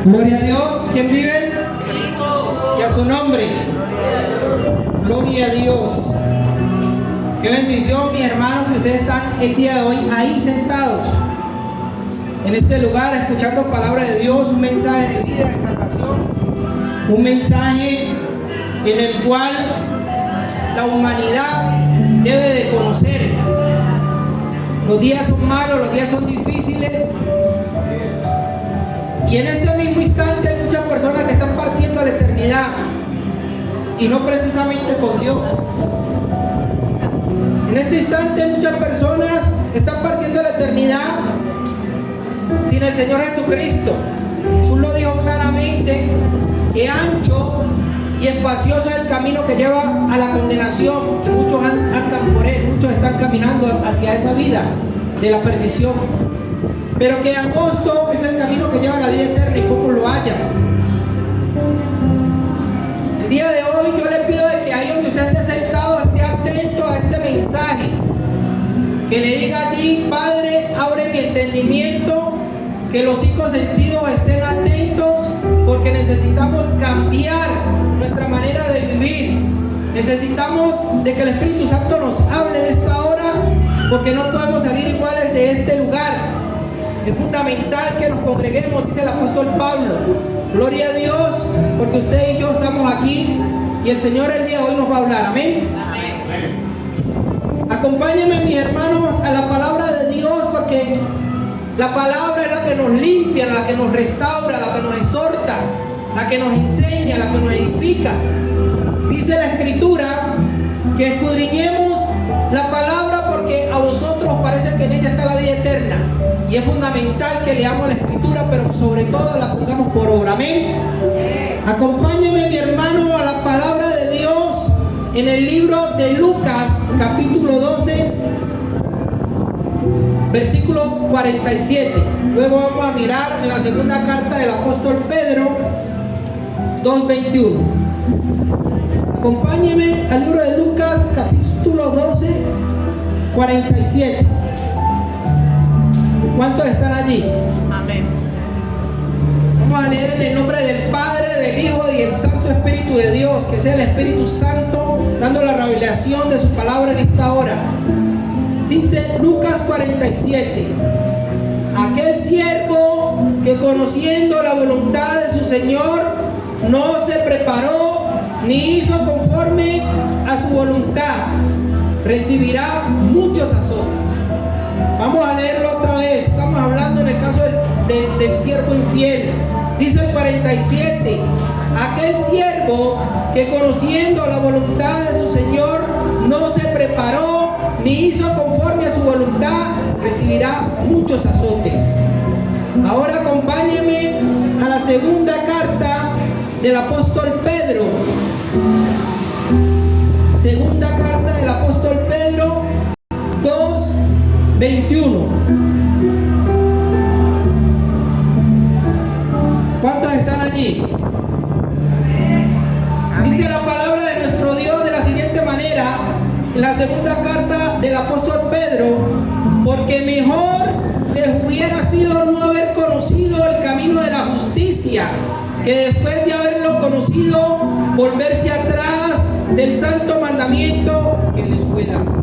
Gloria a Dios. ¿Quién vive? Y a su nombre. Gloria a Dios. Qué bendición, mis hermanos, que ustedes están el día de hoy ahí sentados en este lugar escuchando palabra de Dios, un mensaje de vida, de salvación, un mensaje en el cual la humanidad debe de conocer. Los días son malos, los días son difíciles, y en este mismo instante hay muchas personas que están partiendo a la eternidad y no precisamente con Dios. En este instante muchas personas están partiendo a la eternidad sin el Señor Jesucristo. Jesús lo dijo claramente, que ancho y espacioso es el camino que lleva a la condenación, y muchos andan por él, muchos están caminando hacia esa vida de la perdición, pero que angosto es el camino que lleva a la vida eterna y pocos lo hallan. El día de hoy yo le pido de que ahí donde usted esté sentado esté atento a este mensaje, que le diga allí: Padre, abre mi entendimiento, que los 5 sentidos estén atentos, porque necesitamos cambiar nuestra manera de vivir. Necesitamos de que el Espíritu Santo nos hable en esta hora, porque no podemos salir iguales de este lugar. Es fundamental que nos congreguemos, dice el apóstol Pablo. Gloria a Dios, porque usted y yo estamos aquí y el Señor el día de hoy nos va a hablar. Amén. Acompáñenme, mis hermanos, a la palabra de Dios, porque la palabra es la que nos limpia, la que nos restaura, la que nos exhorta, la que nos enseña, la que nos edifica. Dice la Escritura que escudriñemos la palabra, porque a vosotros parece que en ella está la vida eterna. Y es fundamental que leamos la Escritura, pero sobre todo la pongamos por obra. Amén. Acompáñenme, mi hermano, a la palabra de Dios en el libro de Lucas, capítulo 12, versículo 47. Luego vamos a mirar en la segunda carta del apóstol Pedro, 2:21. Acompáñenme al libro de Lucas, capítulo 12, 47. ¿Cuántos están allí? Amén. Vamos a leer en el nombre del Padre, del Hijo y del Santo Espíritu de Dios. Que sea el Espíritu Santo dando la revelación de su palabra en esta hora. Dice Lucas 47: aquel siervo que, conociendo la voluntad de su Señor, no se preparó ni hizo conforme a su voluntad, recibirá muchos azotes. Vamos a leerlo otra vez. Estamos hablando en el caso del siervo infiel. Dice el 47: aquel siervo que, conociendo la voluntad de su Señor, no se preparó ni hizo conforme a su voluntad, recibirá muchos azotes. Ahora acompáñenme a la segunda carta del apóstol Pedro. Segunda carta del apóstol Pedro, 2:21. ¿Cuántos están allí? Dice la palabra de nuestro Dios de la siguiente manera, en la segunda carta del apóstol Pedro: porque mejor les hubiera sido no haber conocido el camino de la justicia, que después de haberlo conocido, volverse atrás del santo mandamiento que les fue dado.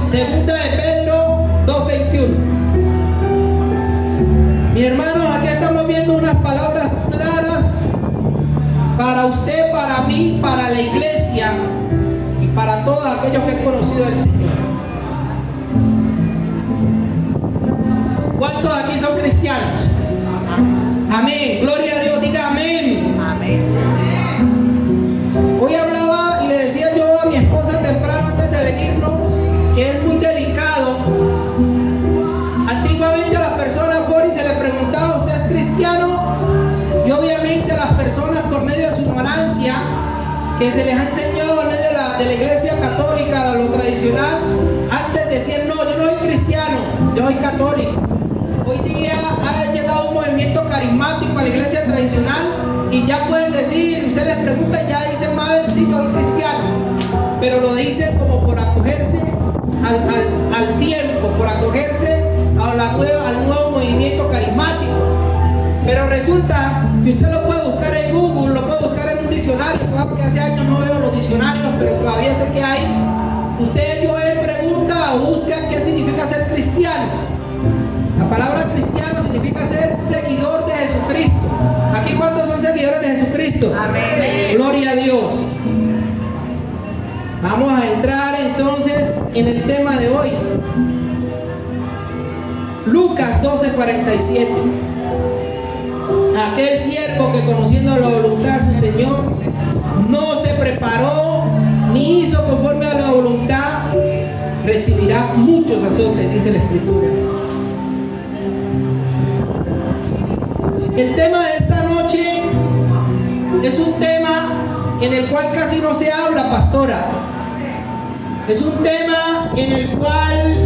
Segunda de Pedro 2:21. Mi hermano, aquí estamos viendo unas palabras claras para usted, para mí, para la iglesia y para todos aquellos que han conocido al Señor. ¿Cuántos aquí son cristianos? Amén. Gloria a Dios. Diga amén. Amén. Hoy hablaba y le decía yo a mi esposa temprano antes de venirnos que es muy delicado. Antiguamente a las personas fuera y se les preguntaba: ¿usted es cristiano? Y obviamente a las personas, por medio de su ignorancia, que se les ha enseñado en medio de la iglesia católica, lo tradicional, antes decían: no, yo no soy cristiano, yo soy católico. Hoy día ha llegado un movimiento carismático a la iglesia tradicional y ya pueden decir, usted les pregunta, ya dicen: madre, sí, yo soy cristiano. Pero lo dicen como por acogerse al tiempo, por acogerse al nuevo movimiento carismático. resulta que usted lo puede buscar en Google, lo puede buscar en un diccionario. Claro que hace años no veo los diccionarios, pero todavía sé que hay. Usted, él pregunta o busca qué significa ser cristiano. La palabra cristiano significa ser seguidor de Jesucristo. ¿Aquí cuántos son seguidores de Jesucristo? Amén. Gloria a Dios. Vamos a entrar entonces en el tema de hoy. Lucas 12:47. Aquel siervo que conociendo la voluntad de su Señor no se preparó ni hizo conforme a la voluntad, recibirá muchos azotes, dice la Escritura. El tema de esta noche es un tema en el cual casi no se habla, pastora. Es un tema en el cual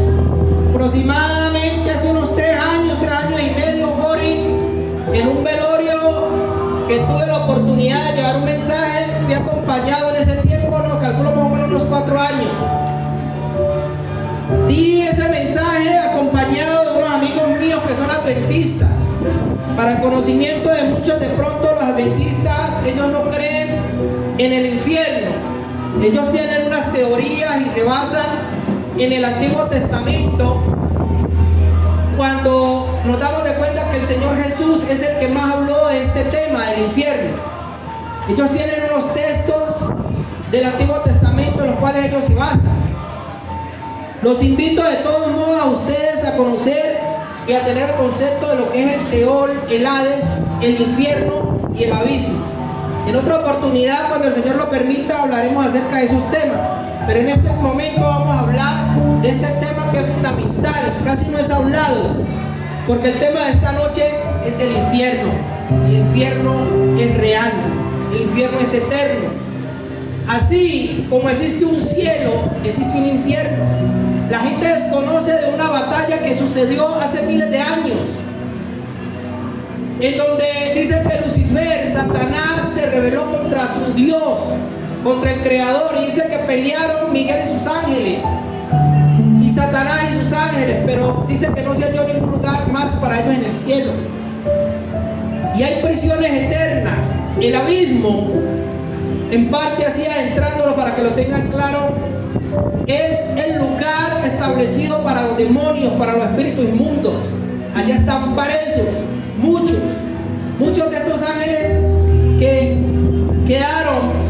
aproximadamente hace unos 3 años y medio, en un velorio que tuve la oportunidad de llevar un mensaje, fui acompañado en ese tiempo, no calculo más o menos unos 4 años. Di ese mensaje acompañado de unos amigos míos que son adventistas. Para el conocimiento de muchos, de pronto los adventistas, ellos no creen en el infierno. Ellos tienen unas teorías y se basan en el Antiguo Testamento. Cuando nos damos de cuenta que el Señor Jesús es el que más habló de este tema del infierno. Ellos tienen unos textos del Antiguo Testamento en los cuales ellos se basan. Los invito de todos modos a ustedes a conocer y a tener el concepto de lo que es el Seol, el Hades, el infierno y el abismo. En otra oportunidad, cuando el Señor lo permita, hablaremos acerca de esos temas. Pero en este momento vamos a hablar de este tema que es fundamental, casi no es hablado, porque el tema de esta noche es el infierno. El infierno es real, el infierno es eterno. Así como existe un cielo, existe un infierno. La gente desconoce de una batalla que sucedió hace miles de años, en donde dice que Lucifer, Satanás, se rebeló contra su Dios, contra el Creador, y dice que pelearon Miguel y sus ángeles, y Satanás y sus ángeles, pero dice que no se halló ningún lugar más para ellos en el cielo. Y hay prisiones eternas. El abismo, en parte así adentrándolo para que lo tengan claro, es el lugar establecido para los demonios, para los espíritus inmundos. Allá están presos muchos de estos ángeles que quedaron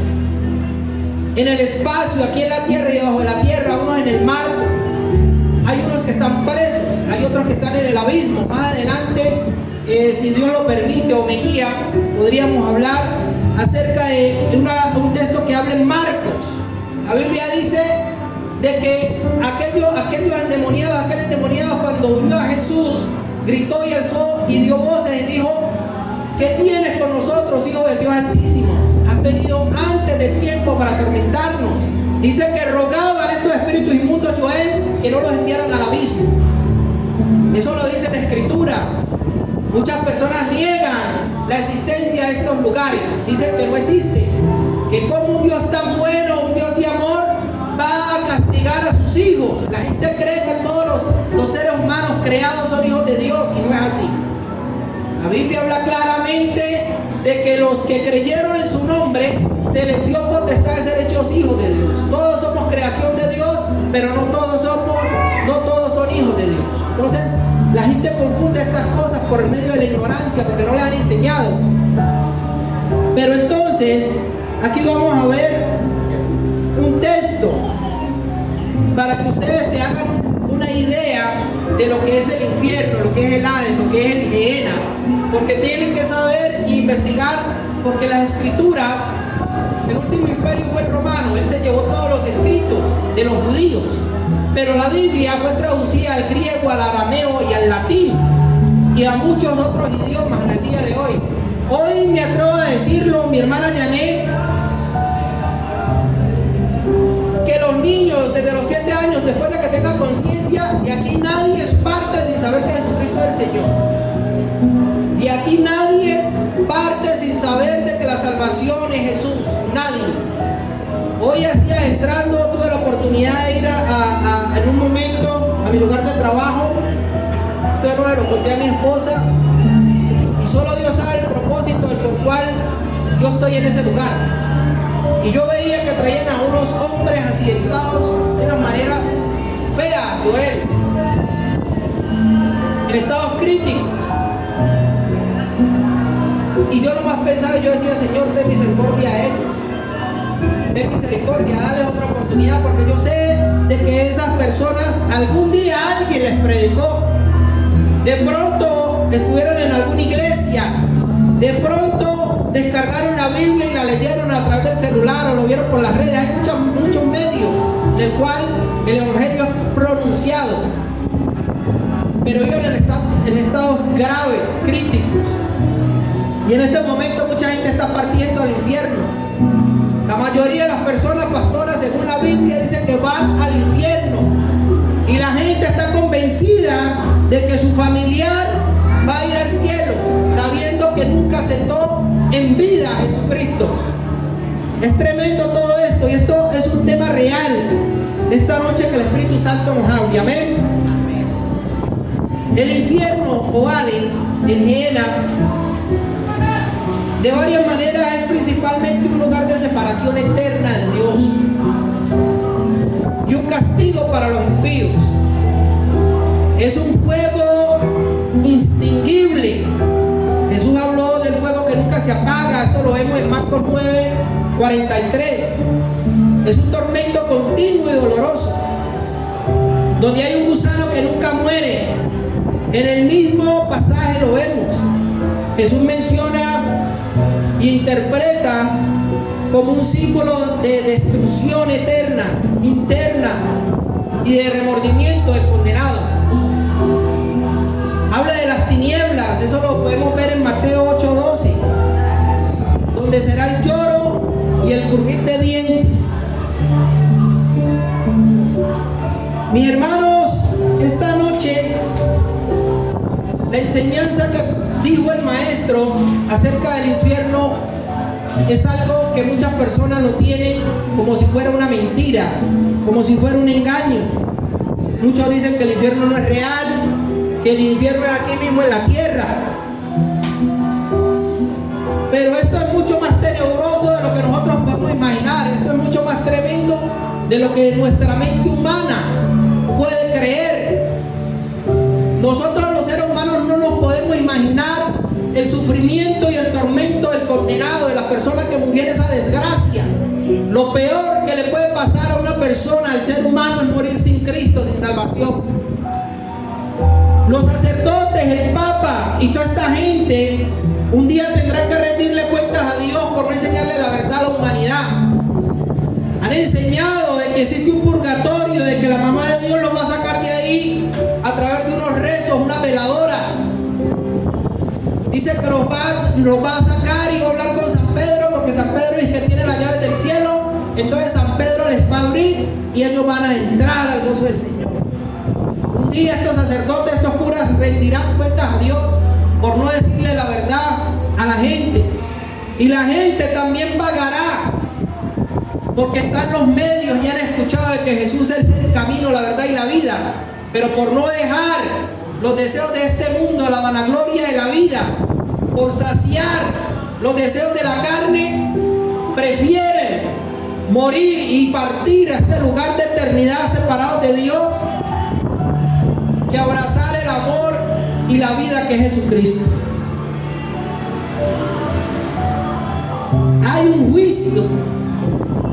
en el espacio, aquí en la tierra y debajo de la tierra, unos en el mar. Hay unos que están presos, hay otros que están en el abismo. Más adelante, si Dios lo permite o me guía, podríamos hablar acerca de un texto que habla en Marcos. La Biblia dice de que aquel endemoniado cuando vio a Jesús, gritó y alzó y dio voces y dijo: ¿qué tienes con nosotros, hijo del Dios Altísimo? Has venido antes de tiempo para atormentarnos. Dice que rogaban estos espíritus inmundos, Joel, que no los enviaran al abismo. Eso lo dice la Escritura. Muchas personas niegan la existencia de estos lugares, dicen que no existe, que como un Dios tan bueno, un Dios de amor, va a castigar a sus hijos. La gente cree que todos los seres humanos creados son hijos de Dios, y no es así. La Biblia habla claramente de que los que creyeron en su nombre se les dio potestad de ser hechos hijos de Dios. Todos somos creación de Dios, pero no todos son hijos de Dios. Entonces la gente confunde estas cosas por medio de la ignorancia, porque no le han enseñado. Pero entonces aquí vamos a ver un texto para que ustedes se hagan una idea de lo que es el infierno, lo que es el Hades, lo que es el Gehenna, porque tienen que saber e investigar, porque las Escrituras, el último imperio fue el romano, él se llevó todos los escritos de los judíos, pero la Biblia fue traducida al griego, al arameo y al latín y a muchos otros idiomas en el día de hoy. Hoy me atrevo a decirlo, mi hermana Janet, que los niños desde los 7 años, después de que tengan conciencia, de aquí nadie es parte sin saber que Jesucristo es el Señor. Y aquí nadie es parte sin saber de que la salvación es Jesús. Nadie. Hoy así entrando, tuve la oportunidad de ir en un momento a mi lugar de trabajo. Esto no lo conté a mi esposa. Y Y solo Dios sabe el propósito por cual yo estoy en ese lugar. Y yo veía que traían a unos hombres accidentados de unas maneras feas, Joel, en estados críticos. Y yo nomás pensaba, yo decía, Señor, ten misericordia a ellos. Ten misericordia, dale otra oportunidad, porque yo sé de que esas personas algún día alguien les predicó. De pronto estuvieron en alguna iglesia, de pronto descargaron la Biblia y la leyeron a través del celular o lo vieron por las redes. Hay muchos medios en el cual el evangelio es pronunciado, pero viven en estados graves, críticos. Y en este momento mucha gente está partiendo al infierno. La mayoría de las personas, pastoras, según la Biblia, dicen que van al infierno. Y la gente está convencida de que su familiar va a ir al cielo, sabiendo que nunca aceptó en vida a Jesucristo. Es tremendo todo esto, y esto es un tema real esta noche que el Espíritu Santo nos hable. Amén. El infierno o Hades, el Gehenna, de varias maneras es principalmente un lugar de separación eterna de Dios y un castigo para los impíos. Es un fuego inextinguible. Jesús habló del fuego que nunca se apaga. Esto lo vemos en Marcos 9:43. Es un tormento continuo y doloroso, donde hay un gusano que nunca muere. En el mismo pasaje lo vemos. Jesús menciona y interpreta como un símbolo de destrucción eterna, interna y de remordimiento del condenado. Habla de las tinieblas, eso lo podemos ver en Mateo 8:12, donde será el lloro y el crujir de dientes. Mis hermanos, esta noche la enseñanza que dijo el maestro acerca del infierno es algo que muchas personas lo tienen como si fuera una mentira, como si fuera un engaño. Muchos dicen que el infierno no es real, que el infierno es aquí mismo en la tierra. Pero esto es mucho más tenebroso de lo que nosotros podemos imaginar. Esto es mucho más tremendo de lo que nuestra mente humana puede creer. Nosotros los seres humanos no nos podemos imaginar el sufrimiento y el tormento del condenado, de la persona que murió en esa desgracia. Lo peor que le puede pasar a una persona, al ser humano, es morir sin Cristo, sin salvación. Los sacerdotes, el Papa y toda esta gente un día tendrán que rendirle cuentas a Dios por no enseñarle la verdad a la humanidad. Han enseñado de que existe un purgatorio, de que la mamá de Dios los va a sacar de ahí a través de unos rezos, unas veladoras. Dice que los va a sacar y va a hablar con San Pedro, porque San Pedro es que tiene las llaves del cielo. Entonces San Pedro les va a abrir y ellos van a entrar al gozo del Señor. Un día estos sacerdotes, estos curas rendirán cuentas a Dios por no decirle la verdad a la gente. Y la gente también pagará, porque están los medios y han escuchado de que Jesús es el camino, la verdad y la vida. Pero por no dejar los deseos de este mundo, la vanagloria de la vida, por saciar los deseos de la carne, prefieren morir y partir a este lugar de eternidad separados de Dios, que abrazar el amor y la vida que es Jesucristo. Hay un juicio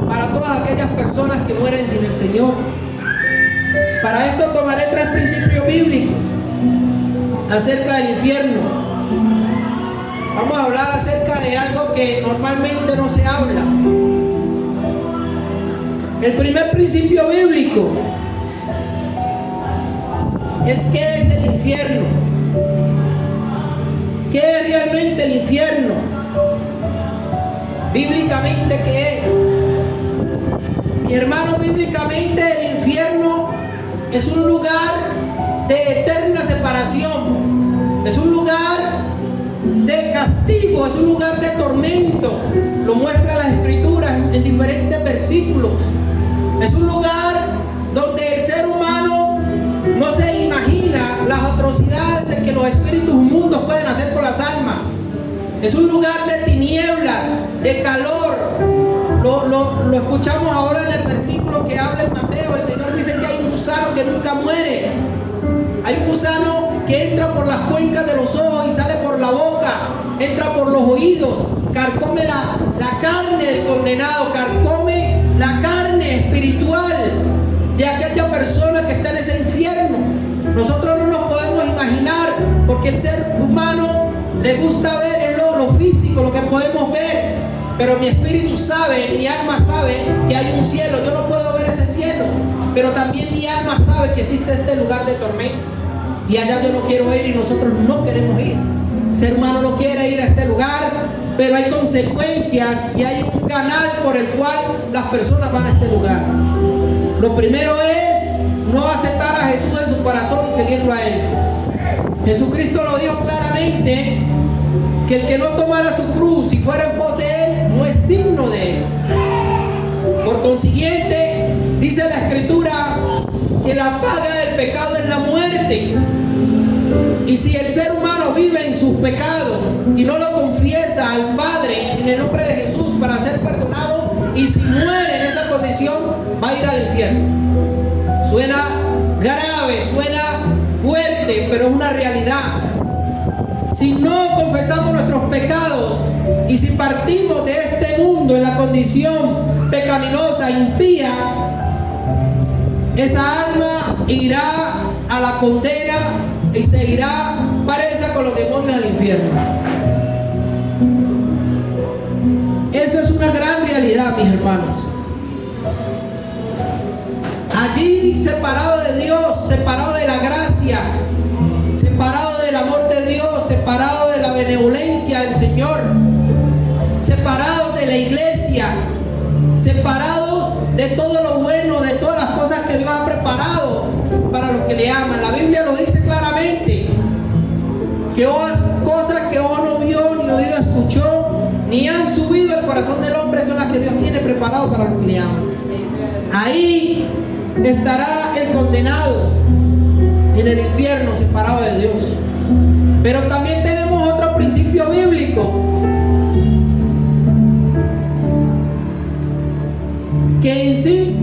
para todas aquellas personas que mueren sin el Señor. Para esto tomaré 3 principios bíblicos acerca del infierno. Vamos a hablar acerca de algo que normalmente no se habla. El primer principio bíblico es ¿qué es el infierno? ¿Qué es realmente el infierno? Bíblicamente, ¿qué es? Mi hermano, bíblicamente el infierno es un lugar de eterna separación, es un lugar de castigo, es un lugar de tormento. Lo muestra las escrituras en diferentes versículos. Es un lugar donde el ser humano no se imagina las atrocidades de que los espíritus inmundos pueden hacer con las almas. Es un lugar de tinieblas, de calor. Lo escuchamos ahora en el versículo que habla en Mateo. El Señor dice que hay un gusano que nunca muere. Hay un gusano que entra por las cuencas de los ojos y sale por la boca, entra por los oídos, carcome la carne del condenado, carcome la carne espiritual de aquella persona que está en ese infierno. Nosotros no nos podemos imaginar, porque el ser humano le gusta ver lo físico, lo que podemos ver, pero mi espíritu sabe, mi alma sabe que hay un cielo. Yo no puedo ver ese cielo, pero también mi alma sabe que existe este lugar de tormento, y allá yo no quiero ir y nosotros no queremos ir. El ser humano no quiere ir a este lugar, pero hay consecuencias y hay un canal por el cual las personas van a este lugar. Lo primero es no aceptar a Jesús en su corazón y seguirlo a Él. Jesucristo lo dijo claramente, que el que no tomara su cruz y fuera en pos de Él no es digno de Él. Por consiguiente, dice la Escritura que la paga del pecado es la muerte. Y si el ser humano vive en sus pecados y no lo confiesa al Padre en el nombre de Jesús para ser perdonado, y si muere en esa condición, va a ir al infierno. Suena grave, suena fuerte, pero es una realidad. Si no confesamos nuestros pecados y si partimos de este mundo en la condición pecaminosa, impía, esa alma irá a la condena y se irá presa con los demonios al infierno. Eso es una gran realidad, mis hermanos. Allí, separado de Dios, separado de la gracia, separado del amor de Dios, separado de la benevolencia del Señor, separados de la iglesia, separados de todo lo bueno, de todas las cosas que Dios ha preparado para los que le aman. La Biblia lo dice claramente, que cosas que ojo no vio, ni oído escuchó, ni han subido al corazón del hombre, son las que Dios tiene preparado para los que le aman. Ahí estará el condenado en el infierno, separado de Dios. Pero también tenemos otro principio bíblico, que en sí,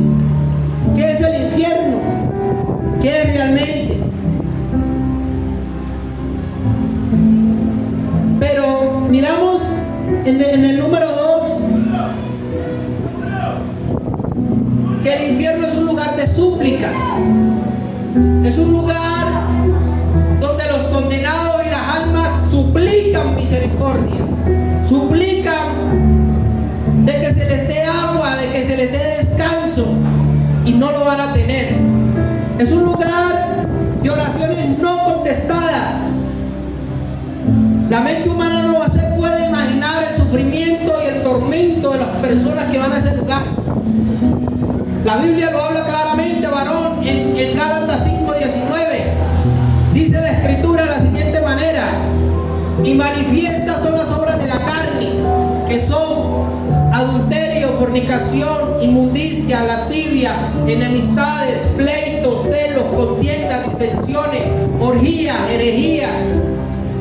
¿qué es el infierno? ¿Qué es realmente? Pero miramos en el número 2 que el infierno es un lugar de súplicas. Es un lugar donde los condenados y las almas suplican misericordia, suplican de que se les dé agua, de que se les dé descanso, y no lo van a tener. Es un lugar de oraciones no contestadas. La mente humana no se puede imaginar el sufrimiento y el tormento de las personas que van a ese lugar. La Biblia lo habla claramente, varón, en Gálatas 5:19. Dice la Escritura de la siguiente manera: y manifiestas son las obras de la carne, que son adulterio, fornicación, inmundicia, lascivia, enemistades, pleitos, celos, contiendas, disensiones, orgías, herejías,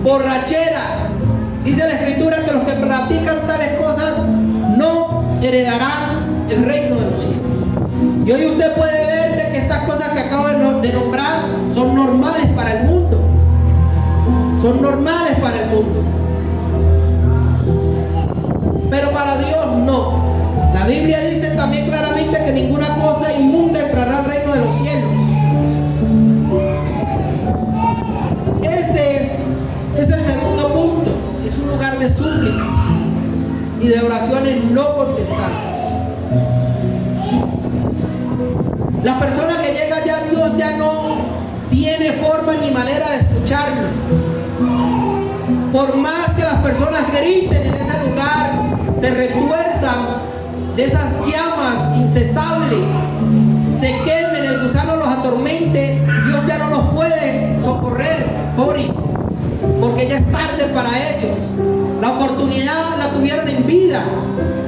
borracheras. Dice la Escritura que los que practican tales cosas no heredarán el reino de los cielos. Y hoy usted puede ver de que estas cosas que acabo de nombrar son normales para el mundo. Son normales para el mundo. Pero para Dios no. La Biblia dice también claramente que ninguna cosa inmunda entrará al reino de los cielos. Ese es el segundo punto. Es un lugar de súplicas y de oraciones no contestadas. La persona que llega allá a Dios ya no tiene forma ni manera de escucharlo. Por más que las personas griten en ese lugar, se retuerzan de esas llamas incesables, se quemen, el gusano los atormente, Dios ya no los puede socorrer, porque ya es tarde para ellos. La oportunidad la tuvieron en vida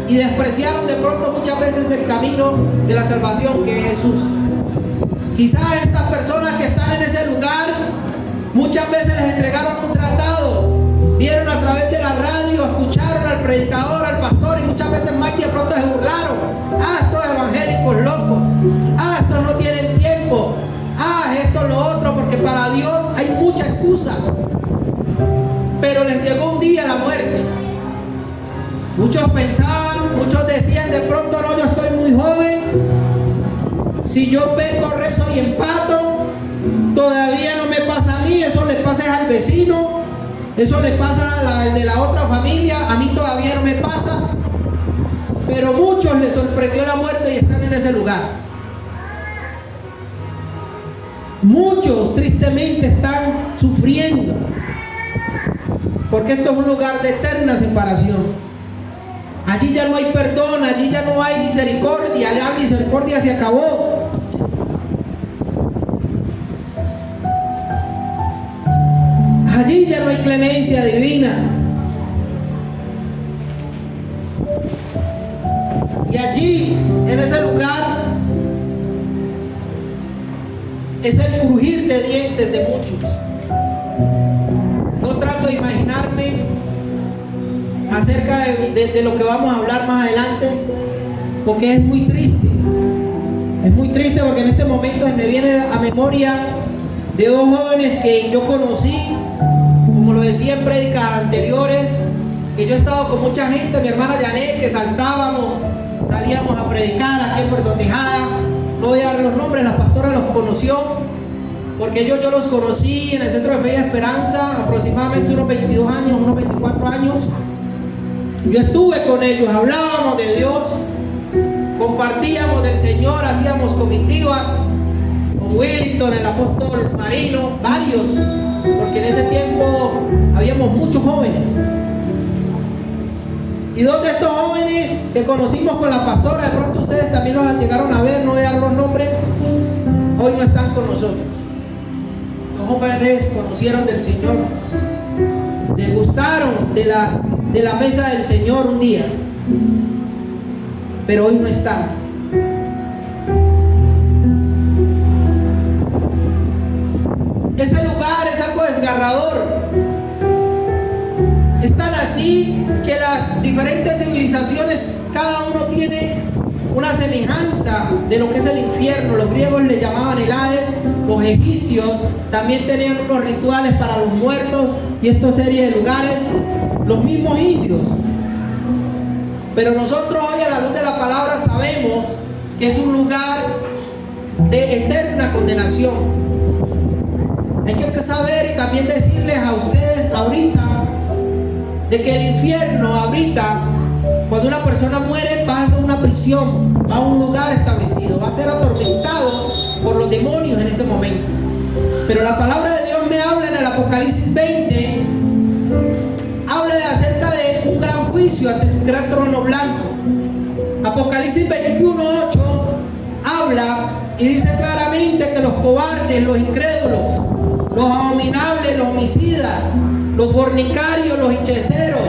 y despreciaron de pronto muchas veces el camino de la salvación, que es Jesús. Quizás estas personas que están en ese lugar muchas veces les entregaron un tratado vieron a través de la radio, escucharon al predicador, al pastor, y muchas veces más de pronto se burlaron. Estos evangélicos locos, estos no tienen tiempo, esto, lo otro, porque para Dios hay mucha excusa. Pero les llegó un día la muerte. Muchos pensaban, muchos decían de pronto: no, yo estoy muy joven, si yo peco, rezo y empato, todavía no me pasa a mí, eso le pasa al vecino, eso le pasa al de la otra familia, a mí todavía no me pasa. Pero muchos les sorprendió la muerte y están en ese lugar. Muchos tristemente están sufriendo, porque esto es un lugar de eterna separación. Allí ya no hay perdón, allí ya no hay misericordia, la misericordia se acabó. Allí ya no hay clemencia divina. Y allí, en ese lugar, es el crujir de dientes de muchos. No trato de imaginarme acerca de lo que vamos a hablar más adelante, porque es muy triste. Es muy triste porque en este momento me viene a memoria de dos jóvenes que yo conocí, como lo decía en prédicas anteriores, que yo he estado con mucha gente, mi hermana Janet, que salíamos a predicar aquí en Puerto Tejada. No voy a dar los nombres, la pastora los conoció, porque yo los conocí en el Centro de Fe y Esperanza, aproximadamente unos 22 años, unos 24 años. Yo estuve con ellos, hablábamos de Dios, compartíamos del Señor, hacíamos comitivas con Wellington, el apóstol Marino, varios, porque en ese tiempo habíamos muchos jóvenes. Y dos de estos jóvenes que conocimos con la pastora, de pronto ustedes también los llegaron a ver, no voy a dar los nombres, hoy no están con nosotros. Los jóvenes conocieron del Señor, degustaron de la mesa del Señor un día, pero hoy no están. Ese lugar es algo desgarrador. Es tan así que las diferentes civilizaciones, cada uno tiene una semejanza de lo que es el infierno. Los griegos le llamaban el Hades, los egipcios también tenían unos rituales para los muertos y esta serie de lugares, los mismos indios. Pero nosotros hoy, a la luz de la palabra, sabemos que es un lugar de eterna condenación. Hay que saber y también decirles a ustedes ahorita de que el infierno ahorita, cuando una persona muere, va a una prisión, va a un lugar establecido, va a ser atormentado por los demonios en este momento. Pero la palabra de Dios me habla en el Apocalipsis 20, habla acerca de un gran juicio ante un gran trono blanco. Apocalipsis 21:8 habla y dice claramente que los cobardes, los incrédulos, los abominables, los homicidas, los fornicarios, los hechiceros,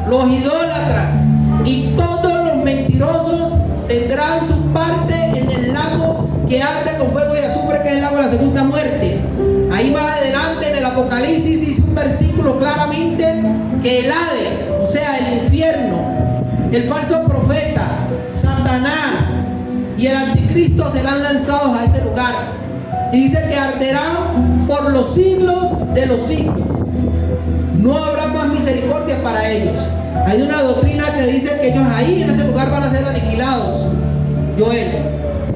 los idólatras y todos los mentirosos tendrán su parte en el lago que arde con fuego y azufre, que es el lago de la segunda muerte. Ahí más adelante en el Apocalipsis dice un versículo claramente que el Hades, o sea el infierno, el falso profeta, Satanás y el anticristo serán lanzados a ese lugar. Y dice que arderán por los siglos de los siglos. No habrá más misericordia para ellos. Hay una doctrina que dice que ellos ahí en ese lugar van a ser aniquilados. Joel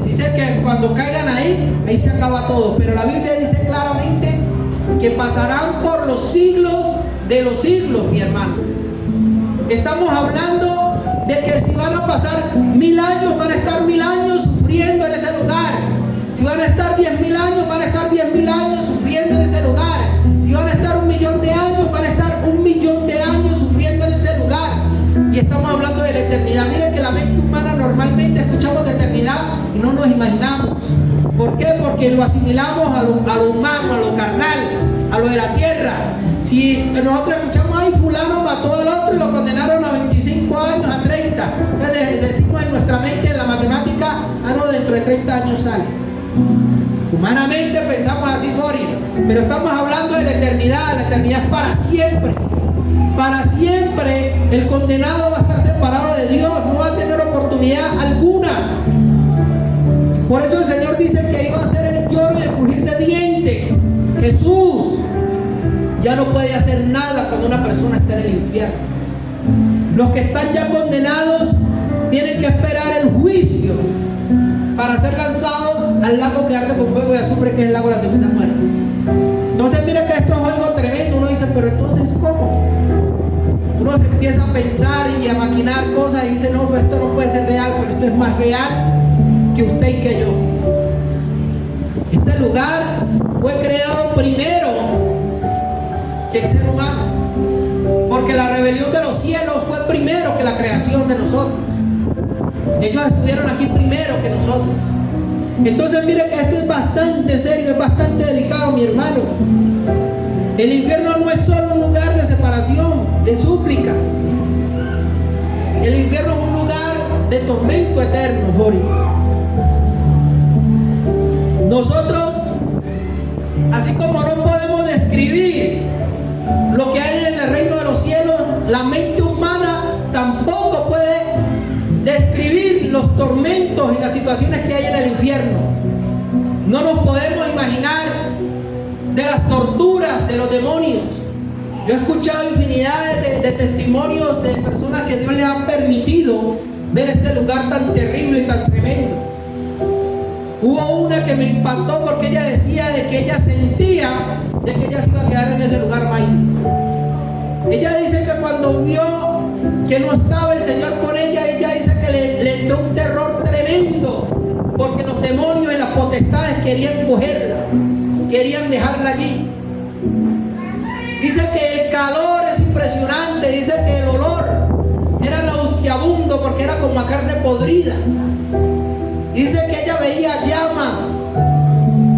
dice que cuando caigan ahí se acaba todo. Pero la Biblia dice claramente que pasarán por los siglos de los siglos, mi hermano. Estamos hablando de que si van a pasar 1000 años, van a estar 1000 años sufriendo en ese lugar. Si van a estar 10.000 años, van a estar 10.000 años sufriendo en ese lugar. Si van a estar 1.000.000 de años, van a estar 1.000.000 de años sufriendo en ese lugar. Y estamos hablando de la eternidad. Miren que la mente humana normalmente escuchamos de eternidad y no nos imaginamos. ¿Por qué? Porque lo asimilamos a lo humano, a lo carnal, a lo de la tierra. Si nosotros escuchamos, ay, fulano mató al otro y lo condenaron a 25 años, a 30. Entonces decimos en nuestra mente, en la matemática, no, dentro de 30 años sale. Humanamente pensamos así, Fori, pero estamos hablando de la eternidad. La eternidad es para siempre Para siempre el condenado va a estar separado de Dios, no va a tener oportunidad alguna. Por eso el Señor dice que iba a ser el lloro y el crujir de dientes. Jesús ya no puede hacer nada cuando una persona está en el infierno. Los que están ya condenados tienen que esperar el juicio para ser lanzados al lago que arde con fuego y azufre, que es el lago de la segunda muerte. Entonces mira que esto es algo tremendo. Uno dice, pero entonces ¿cómo? Uno se empieza a pensar y a maquinar cosas y dice, no, pues esto no puede ser real, pero esto es más real que usted y que yo. Este lugar fue creado primero que el ser humano, porque la rebelión de los cielos fue primero que la creación de nosotros. Ellos estuvieron aquí primero que nosotros. Entonces mire que esto es bastante serio, es bastante delicado, mi hermano. El infierno no es solo un lugar de separación, de súplicas. El infierno es un lugar de tormento eterno, Jorge. Nosotros, así como no podemos describir lo que hay en el reino de los cielos, la mente humana tampoco puede describir los tormentos y las situaciones que hay en el infierno. No nos podemos imaginar de las torturas de los demonios. Yo he escuchado infinidades de testimonios de personas que Dios les ha permitido ver este lugar tan terrible y tan tremendo. Hubo una que me impactó porque ella decía de que ella sentía de que ella se iba a quedar en ese lugar más. Ella dice que cuando vio que no estaba el Señor con ella, ella dice que le entró un terror tremendo, porque los demonios y las potestades querían cogerla, querían dejarla allí. Dice que el calor es impresionante, dice que el olor era nauseabundo porque era como a carne podrida. Dice que ella veía llamas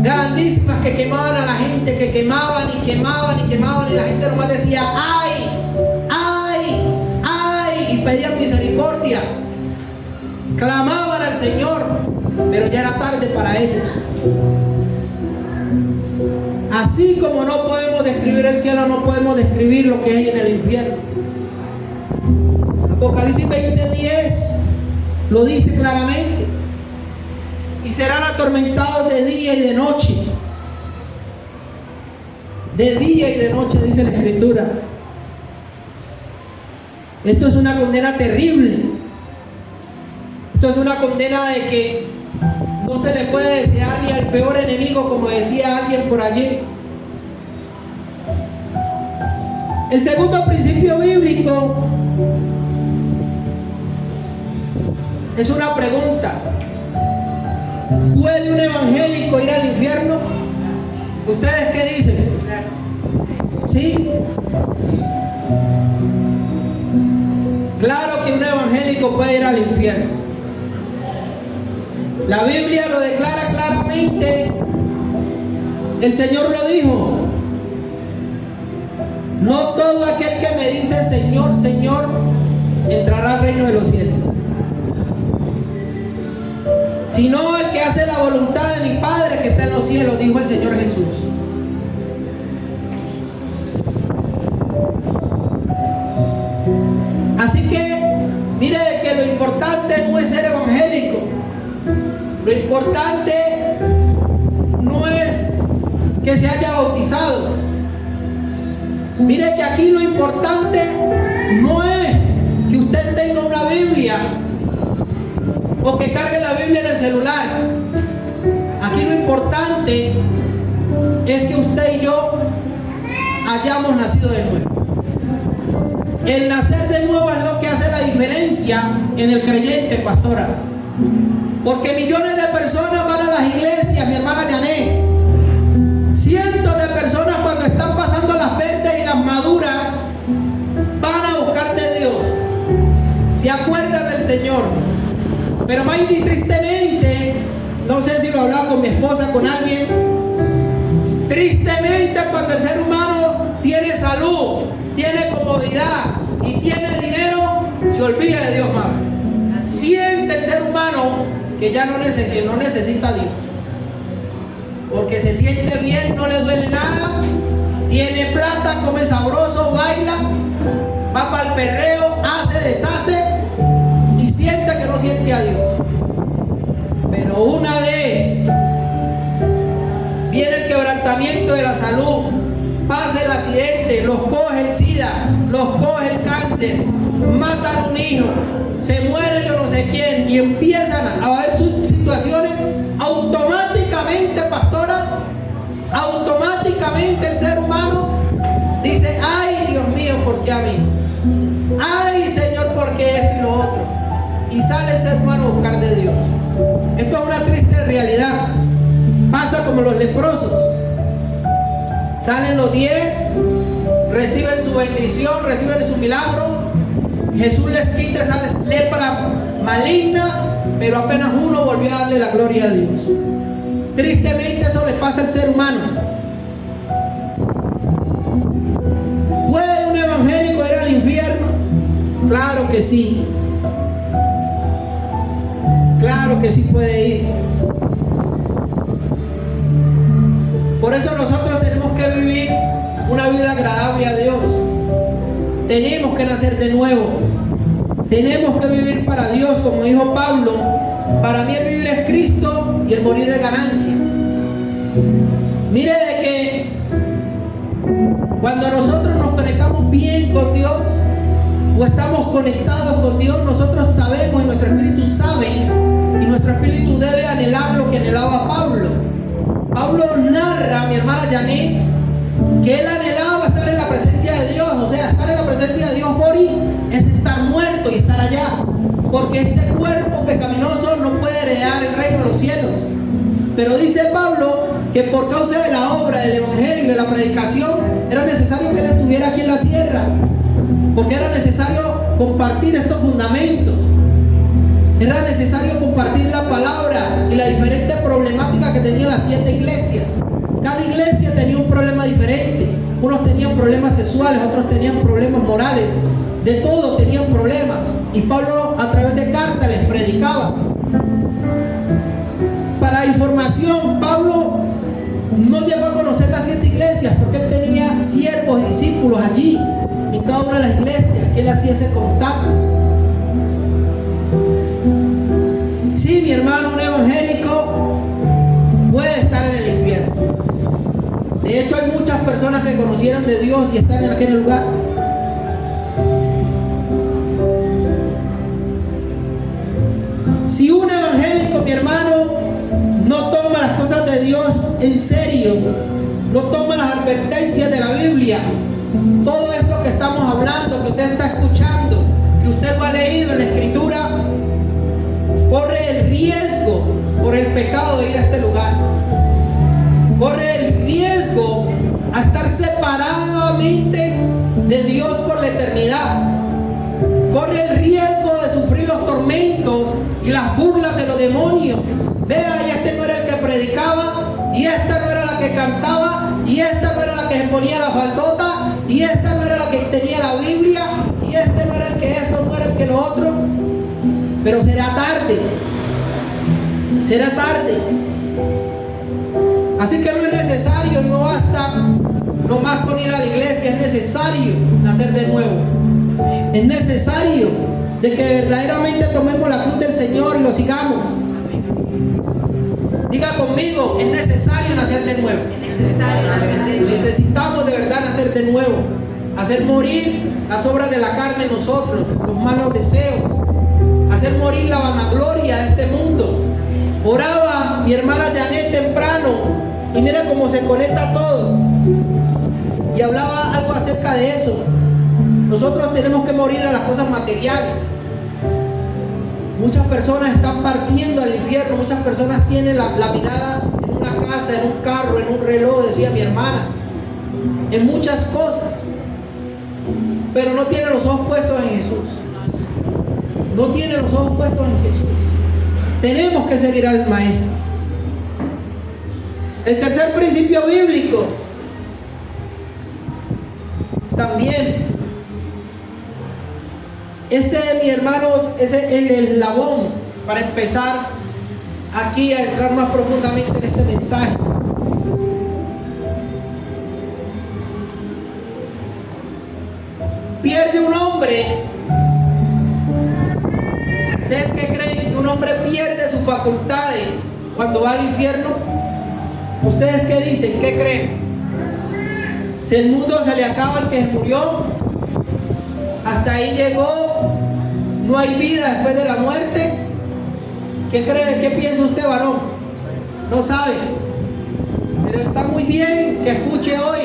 grandísimas que quemaban a la gente, que quemaban y quemaban y quemaban, y la gente nomás decía ¡ay! ¡ay! ¡ay! Y pedían misericordia, clamaban al Señor, pero ya era tarde para ellos. Así como no podemos describir el cielo, no podemos describir lo que hay en el infierno. Apocalipsis 20:10 lo dice claramente: y serán atormentados de día y de noche. De día y de noche, dice la Escritura. Esto es una condena terrible. Esto es una condena de que no se le puede desear ni al peor enemigo, como decía alguien por allí. El segundo principio bíblico es una pregunta. ¿Puede un evangélico ir al infierno? ¿Ustedes qué dicen? ¿Sí? Claro que un evangélico puede ir al infierno. La Biblia lo declara claramente. El Señor lo dijo: no todo aquel que me dice Señor, Señor, entrará al reino de los cielos, sino el que hace la voluntad de mi Padre que está en los cielos, dijo el Señor Jesús. Así que mire que lo importante no es ser evangélico. Lo importante no es que se haya bautizado. Mire que aquí lo importante no es que usted tenga una Biblia o que cargue la Biblia en el celular. Aquí lo importante es que usted y yo hayamos nacido de nuevo. El nacer de nuevo es lo que hace la diferencia en el creyente, pastora. Porque millones de personas van a las iglesias, mi hermana Janet. Cientos de personas, cuando están pasando las verdes y las maduras, van a buscar de Dios, se acuerdan del Señor. Pero más tristemente, no sé si lo hablaba con mi esposa, con alguien, tristemente cuando el ser humano tiene salud, tiene comodidad y tiene dinero, se olvida de Dios más. Siente el ser humano que ya no necesita a Dios, porque se siente bien, no le duele nada, tiene plata, come sabroso, baila, va para el perreo, hace, deshace y siente que no siente a Dios. Pero una vez viene el quebrantamiento de la salud, pasa el accidente, los coge el SIDA, los coge el cáncer, matan a un hijo, se muere yo no sé quién, y empiezan a ver sus situaciones, automáticamente, pastora, automáticamente el ser humano dice: ay, Dios mío, ¿por qué a mí? Ay, Señor, ¿por qué esto y lo otro? Y sale el ser humano a buscar de Dios. Esto es una triste realidad. Pasa como los leprosos. Salen los 10, reciben su bendición, reciben su milagro. Jesús les quita esa lepra maligna, pero apenas uno volvió a darle la gloria a Dios. Tristemente eso le pasa al ser humano. ¿Puede un evangélico ir al infierno? Claro que sí. Claro que sí puede ir. Por eso nosotros tenemos que vivir una vida agradable a Dios. Tenemos que nacer de nuevo. Tenemos que vivir para Dios, como dijo Pablo: para mí el vivir es Cristo y el morir es ganancia. Mire de que cuando nosotros nos conectamos bien con Dios, o estamos conectados con Dios, nosotros sabemos y nuestro espíritu sabe, y nuestro espíritu debe anhelar lo que anhelaba Pablo. Pablo narra, mi hermana Janet, que él anhelaba estar en la presencia de Dios. O sea, estar en la presencia de Dios, Fori, es estar muerto y estar allá, porque este cuerpo pecaminoso no puede heredar el reino de los cielos. Pero dice Pablo que por causa de la obra del evangelio y de la predicación era necesario que él estuviera aquí en la tierra, porque era necesario compartir estos fundamentos. Era necesario compartir la palabra y la diferente problemática que tenían las 7 iglesias. Cada iglesia tenía un problema diferente. Unos tenían problemas sexuales, otros tenían problemas morales. De todo tenían problemas. Y Pablo a través de cartas les predicaba. Para información, Pablo no llegó a conocer las 7 iglesias porque él tenía siervos y discípulos allí en cada una de las iglesias. Él hacía ese contacto. Sí, mi hermano, un evangélico puede estar en el infierno. De hecho, hay muchas personas que conocieron de Dios y están en aquel lugar. Si un evangélico, mi hermano, no toma las cosas de Dios en serio, no toma las advertencias de la Biblia, todo esto que estamos hablando, que usted está escuchando, que usted lo ha leído en la Escritura, corre el riesgo por el pecado de ir a este lugar. Corre el riesgo a estar separadamente de Dios por la eternidad. Corre el riesgo de sufrir los tormentos y las burlas de los demonios. Vea, y este no era el que predicaba, y esta no era la que cantaba, y esta no era la que se ponía la faldota, y esta no era la que tenía la Biblia, y este no era el que esto, no era el que lo otro. Pero será tarde. Será tarde. Así que no es necesario, no basta nomás con ir a la iglesia, es necesario nacer de nuevo. Es necesario de que verdaderamente tomemos la cruz del Señor y lo sigamos. Diga conmigo, es necesario nacer de nuevo. Necesitamos de verdad nacer de nuevo. Hacer morir las obras de la carne en nosotros, los malos deseos. Hacer morir la vanagloria de este mundo. Oraba mi hermana Janet temprano y mira cómo se conecta todo. Y hablaba algo acerca de eso. Nosotros tenemos que morir a las cosas materiales. Muchas personas están partiendo al infierno. Muchas personas tienen la mirada en una casa, en un carro, en un reloj, decía mi hermana, en muchas cosas, pero no tienen los ojos puestos en Jesús. No tienen los ojos puestos en Jesús. Tenemos que seguir al Maestro. El tercer principio bíblico también, mi hermanos, es el eslabón para empezar aquí a entrar más profundamente en este mensaje. Pierde un hombre hombre, ¿ustedes qué creen? Que un hombre pierde sus facultades cuando va al infierno. ¿Ustedes qué dicen? ¿Qué creen? Si el mundo se le acaba al que se murió, hasta ahí llegó, no hay vida después de la muerte. ¿Qué cree? ¿Qué piensa usted, varón? No sabe. Pero está muy bien que escuche hoy,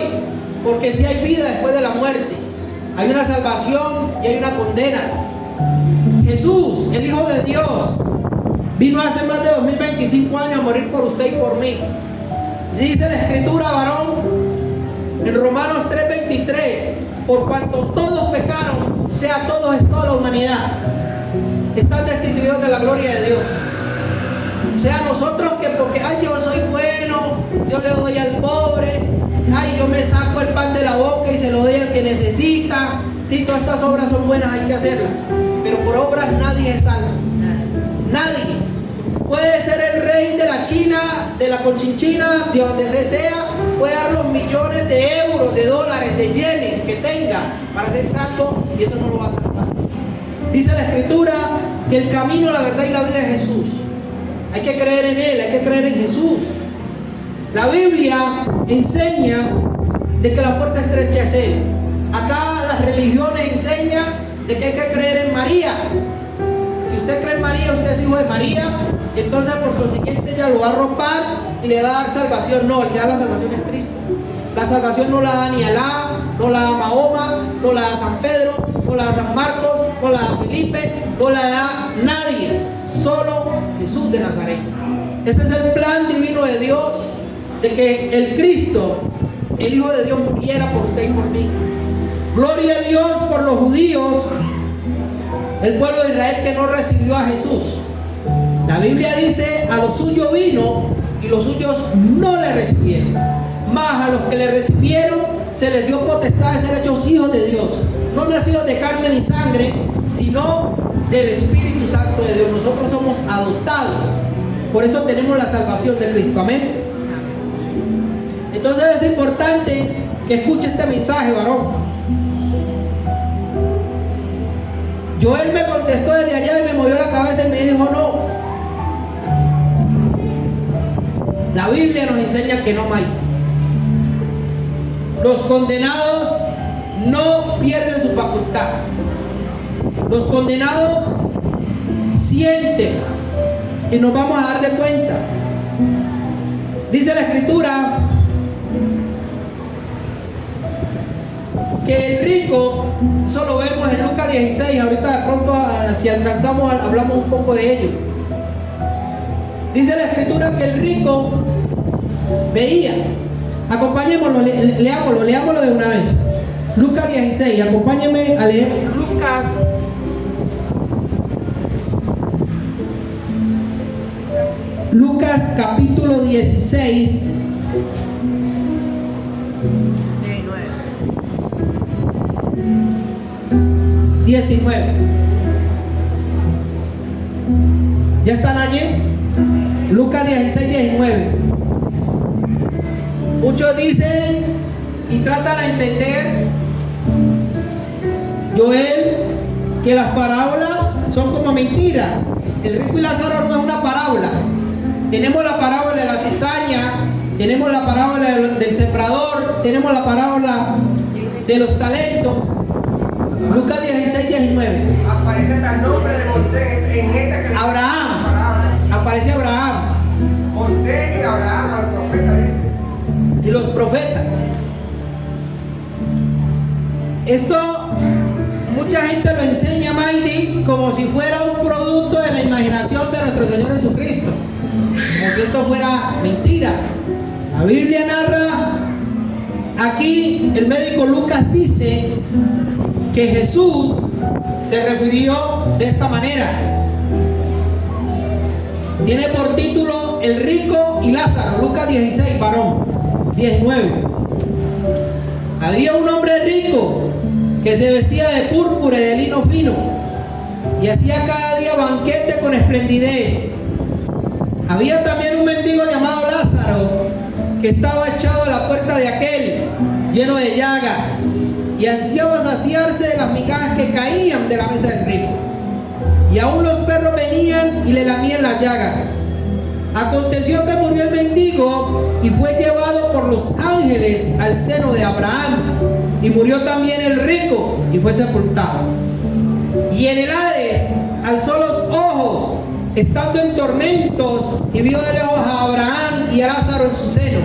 porque sí hay vida después de la muerte. Hay una salvación y hay una condena. Jesús, el Hijo de Dios, vino hace más de 2025 años a morir por usted y por mí. Dice la Escritura, varón, en Romanos 3:23, por cuanto todos pecaron, o sea, todos es toda la humanidad, están destituidos de la gloria de Dios. O sea, nosotros que porque, ay, yo soy bueno, yo le doy al pobre, ay, yo me saco el pan de la boca y se lo doy al que necesita. Sí, todas estas obras son buenas, hay que hacerlas, pero por obras nadie es salvo. Nadie. Puede ser el rey de la China, de la Conchinchina, de donde sea, puede dar los millones de euros, de dólares, de yenes que tenga para ser salvo, y eso no lo va a salvar. Dice la Escritura que el camino, la verdad y la vida es Jesús. Hay que creer en Él, hay que creer en Jesús. La Biblia enseña de que la puerta estrecha es Él. Acá las religiones enseñan de que hay que creer en María. Si usted cree en María, usted es hijo de María, entonces por consiguiente ella lo va a arropar y le va a dar salvación. No, el que da la salvación es Cristo. La salvación no la da ni Alá, no la da Mahoma, no la da San Pedro, no la da San Marcos, no la da Felipe, no la da nadie, solo Jesús de Nazaret. Ese es el plan divino de Dios, de que el Cristo, el Hijo de Dios, muriera por usted y por mí. Gloria a Dios por los judíos, el pueblo de Israel que no recibió a Jesús. La Biblia dice, a los suyos vino y los suyos no le recibieron. Mas a los que le recibieron se les dio potestad de ser hechos hijos de Dios, no nacidos de carne ni sangre, sino del Espíritu Santo de Dios. Nosotros somos adoptados, por eso tenemos la salvación de Cristo. Amén. Entonces es importante que escuche este mensaje, varón. Joel me contestó desde allá y me movió la cabeza y me dijo, no, la Biblia nos enseña que no, Mike. Los condenados no pierden su facultad. Los condenados sienten y nos vamos a dar de cuenta. Dice la Escritura que el rico, eso lo vemos en Lucas 16, ahorita de pronto si alcanzamos hablamos un poco de ello. Dice la Escritura que el rico veía, acompáñémoslo, leámoslo de una vez. Lucas 16, acompáñenme a leer Lucas capítulo 16. 19. ¿Ya están allí? Lucas 16, 19. Muchos dicen y tratan de entender, Joel, que las parábolas son como mentiras. El rico y Lázaro no es una parábola. Tenemos la parábola de la cizaña, tenemos la parábola del sembrador, tenemos la parábola de los talentos. Lucas 16, 19. Aparece el nombre de Moisés en esta que Abraham. Aparece Abraham. Moisés y Abraham, al profeta dice. Y los profetas. Esto mucha gente lo enseña, Maidi, como si fuera un producto de la imaginación de nuestro Señor Jesucristo. Como si esto fuera mentira. La Biblia narra, aquí el médico Lucas dice que Jesús se refirió de esta manera. Tiene por título El rico y Lázaro, Lucas 16, varón, 19. Había un hombre rico que se vestía de púrpura y de lino fino y hacía cada día banquete con esplendidez. Había también un mendigo llamado Lázaro que estaba echado a la puerta de aquel, lleno de llagas, y ansiaba saciarse de las migajas que caían de la mesa del rico. Y aún los perros venían y le lamían las llagas. Aconteció que murió el mendigo y fue llevado por los ángeles al seno de Abraham. Y murió también el rico y fue sepultado. Y en el Hades alzó los ojos, estando en tormentos, y vio de lejos a Abraham y a Lázaro en su seno.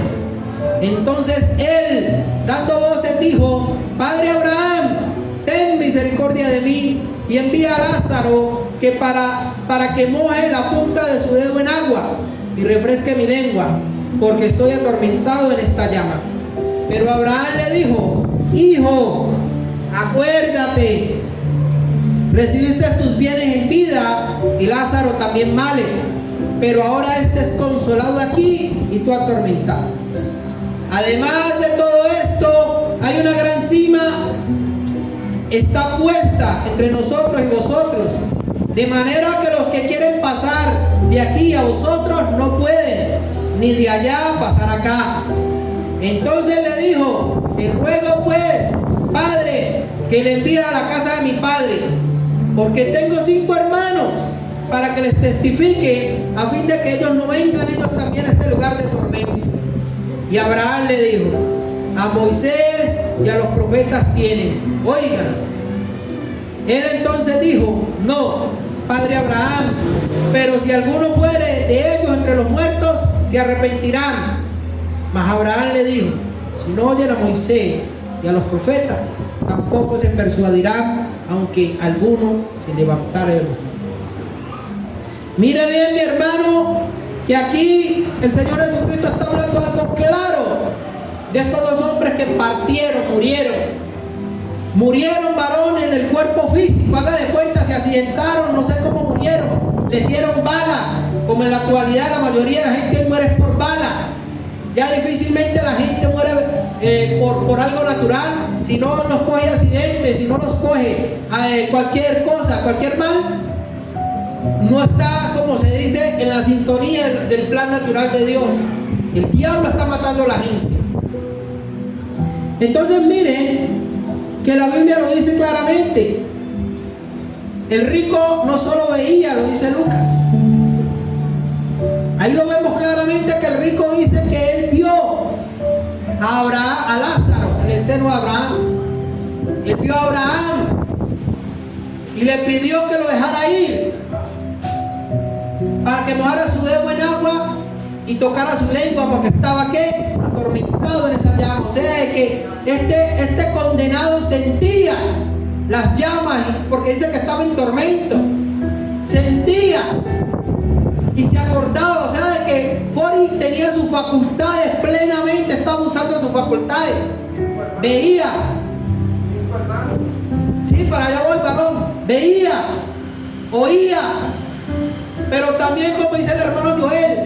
Entonces él, dando voces, dijo: Padre Abraham, ten misericordia de mí, y envía a Lázaro que para que moje la punta de su dedo en agua y refresque mi lengua, porque estoy atormentado en esta llama. Pero Abraham le dijo: Hijo, acuérdate, recibiste tus bienes en vida y Lázaro también males, pero ahora este es consolado aquí y tú atormentado. Además de todo esto, hay una gran cima, está puesta entre nosotros y vosotros, de manera que los que quieren pasar de aquí a vosotros no pueden, ni de allá pasar acá. Entonces le dijo: Te ruego pues, Padre, que le envíe a la casa de mi padre, porque tengo 5 hermanos, para que les testifique, a fin de que ellos no vengan ellos también a este lugar de tormento. Y Abraham le dijo: A Moisés y a los profetas tienen, óiganlos. Él entonces dijo: No, Padre Abraham, pero si alguno fuere de ellos entre los muertos, se arrepentirán. Mas Abraham le dijo: Si no oyen a Moisés y a los profetas, tampoco se persuadirán, aunque alguno se levantare de los muertos. Mire bien, mi hermano, que aquí el Señor Jesucristo está hablando algo claro de estos 2 hombres que partieron, murieron varones en el cuerpo físico. Haga de cuenta, se accidentaron, no sé cómo murieron, les dieron bala, como en la actualidad la mayoría de la gente muere por bala. Ya difícilmente la gente muere por algo natural, si no los coge accidentes, si no los coge cualquier cosa, cualquier mal, no está, como se dice, en la sintonía del plan natural de Dios. El diablo está matando a la gente. Entonces miren que la Biblia lo dice claramente. El rico no solo veía, lo dice Lucas. Ahí lo vemos claramente, que el rico dice que él vio a Abraham, a Lázaro en el seno de Abraham. Él vio a Abraham y le pidió que lo dejara ir para que mojara su dedo en agua y tocara su lengua, porque estaba ¿qué? Atormentado en esa llama. O sea que este condenado sentía las llamas, porque dice que estaba en tormento, sentía y se acordaba, o sea de que Fori tenía sus facultades plenamente, estaba usando sus facultades, veía, sí, para allá voy, varón, veía, oía, pero también, como dice el hermano Joel,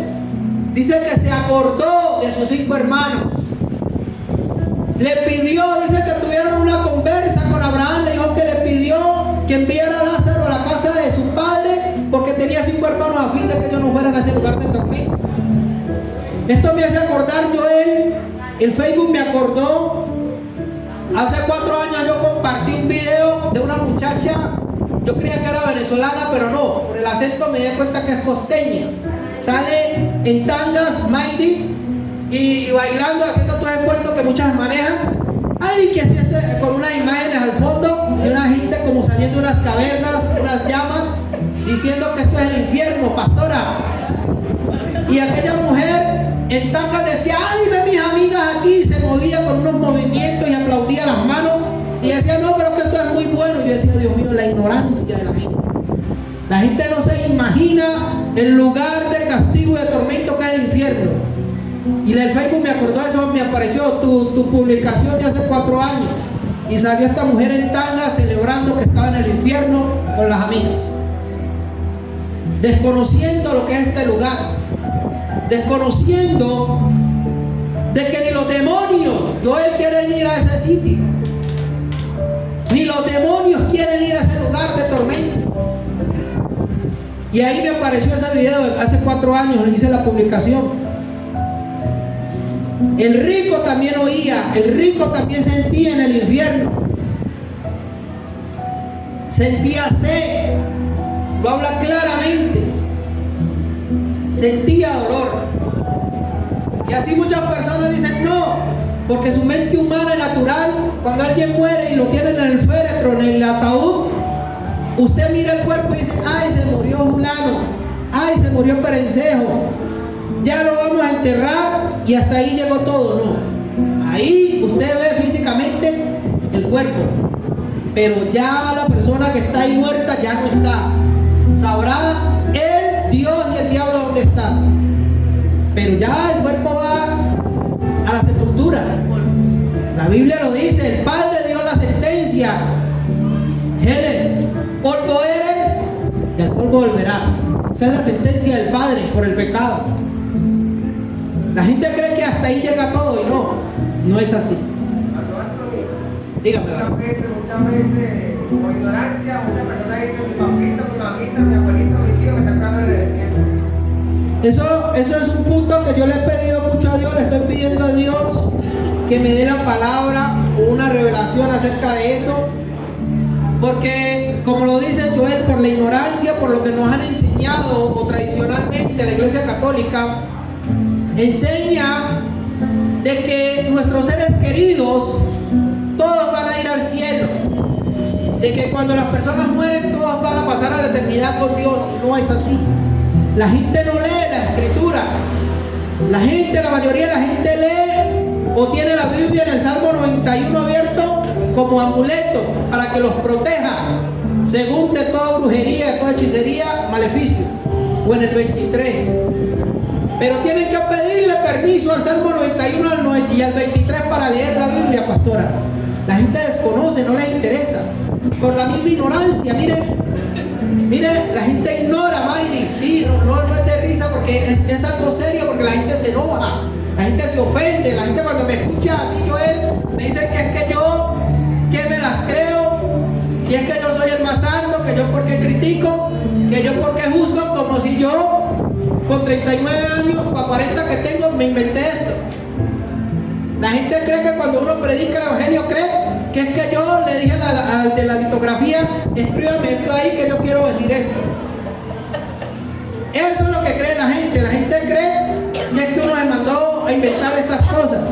dice que se acordó de sus 5 hermanos. Le pidió, dice que tuvieron una conversa con Abraham, le dijo que le pidió que enviara a Lázaro a la casa de su padre, porque tenía 5 hermanos, a fin de que ellos no fueran a ese lugar de tormento. Esto me hace acordar, Joel, el Facebook me acordó, hace 4 años yo compartí un video de una muchacha. Yo creía que era venezolana, pero no, por el acento me di cuenta que es costeña. Sale en tangas, Mighty, y bailando, haciendo todo el cuento que muchas manejan. Ay, que así con unas imágenes al fondo de una gente como saliendo de unas cavernas, unas llamas, diciendo que esto es el infierno, pastora. Y aquella mujer en tangas decía: ay, ve mis amigas aquí, se movía con unos movimientos y aplaudía las manos. Y decía: no, pero que esto es muy bueno. Yo decía: Dios mío, la ignorancia de la gente. La gente no se imagina el lugar de castigo y de tormento que es el infierno. Y en el Facebook me acordó de eso, me apareció tu publicación de hace 4 años. Y salió esta mujer en tanga celebrando que estaba en el infierno con las amigas. Desconociendo lo que es este lugar. Desconociendo de que ni los demonios, Joel, quieren ir a ese sitio. Ni los demonios quieren ir a ese lugar de tormento. Y ahí me apareció ese video hace 4 años, le hice la publicación. El rico también oía, el rico también sentía en el infierno. sentía sed, lo habla claramente, sentía dolor. Y así muchas personas dicen no, porque su mente humana es natural. Cuando alguien muere y lo tienen en el féretro, en el ataúd, usted mira el cuerpo y dice, ay, se murió fulano, ay, se murió Perencejo, ya lo vamos a enterrar y hasta ahí llegó todo. No, ahí usted ve físicamente el cuerpo, pero ya la persona que está ahí muerta ya no está. Sabrá el Dios y el diablo dónde está, pero ya el cuerpo va a la sepultura. La Biblia lo dice, el Padre dio la sentencia: Helen, polvo eres y al polvo volverás. Esa es la sentencia del Padre por el pecado. La gente cree que hasta ahí llega todo y no es así. Dígame. Muchas veces, por ignorancia, muchas personas dicen, mi mamita, mi abuelito, mi tío me están dando de tiempo. Eso es un punto que yo le he pedido mucho a Dios, le estoy pidiendo a Dios que me dé la palabra o una revelación acerca de eso. Porque, como lo dice Joel, por la ignorancia, por lo que nos han enseñado o tradicionalmente la Iglesia Católica, enseña de que nuestros seres queridos todos van a ir al cielo, de que cuando las personas mueren todos van a pasar a la eternidad con Dios. No es así. La gente no lee la Escritura. La mayoría de la gente lee o tiene la Biblia en el Salmo 91 abierto como amuleto para que los proteja según de toda brujería, de toda hechicería, maleficios, o en el 23. Pero tienen que pedirle permiso al Salmo 91 y al 23 para leer la Biblia, pastora. La gente desconoce, no les interesa, por la misma ignorancia. Mire, la gente ignora, Maydi. Sí, no es de risa, porque es algo serio, porque la gente se enoja, la gente se ofende. La gente cuando me escucha así, Joel, me dice que es que yo, que me las creo, si es que yo soy el más santo, que yo porque critico, que yo porque juzgo, como si yo con 39 años para 40 que tengo me inventé esto. La gente cree que cuando uno predica el evangelio, cree que es que yo le dije al de la litografía, escríbame esto ahí que yo quiero decir esto. Eso es lo que cree la gente. La gente cree que es que uno se mandó a inventar estas cosas.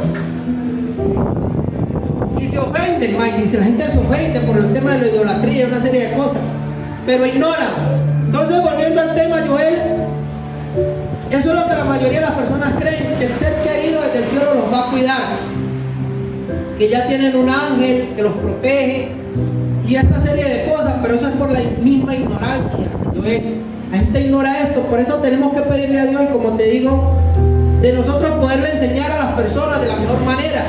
Y se ofenden, Mike, dice, la gente se ofende por el tema de la idolatría y una serie de cosas, pero ignora. Entonces, volviendo al tema, Joel, eso es lo que la mayoría de las personas creen, que el ser querido desde el cielo los va a cuidar, que ya tienen un ángel que los protege y esta serie de cosas, pero eso es por la misma ignorancia, Joel. La gente ignora esto, por eso tenemos que pedirle a Dios, y como te digo, de nosotros poderle enseñar a las personas de la mejor manera.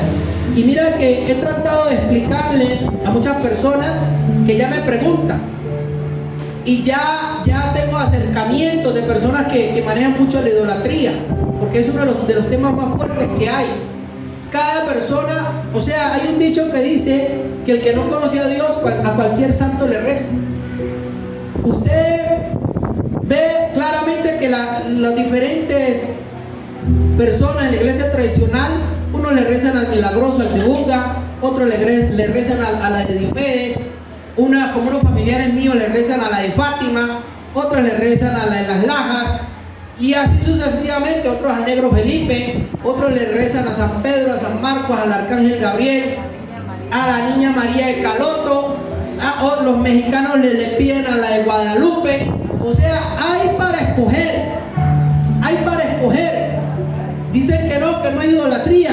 Y mira que he tratado de explicarle a muchas personas que ya me preguntan, y ya tengo acercamientos de personas que manejan mucho la idolatría, porque es uno de los temas más fuertes que hay. Cada persona, o sea, hay un dicho que dice que el que no conoce a Dios, a cualquier santo le reza. Usted ve claramente que las diferentes personas en la iglesia tradicional, unos le rezan al milagroso, al de Bunga, otros le rezan a la de Diomedes, como unos familiares míos le rezan a la de Fátima, otros le rezan a la de las Lajas, y así sucesivamente, otros al negro Felipe, otros le rezan a San Pedro, a San Marcos, al arcángel Gabriel, a la niña María de Caloto, los mexicanos le piden a la de Guadalupe. O sea, hay para escoger, hay para escoger. Dicen que no es idolatría,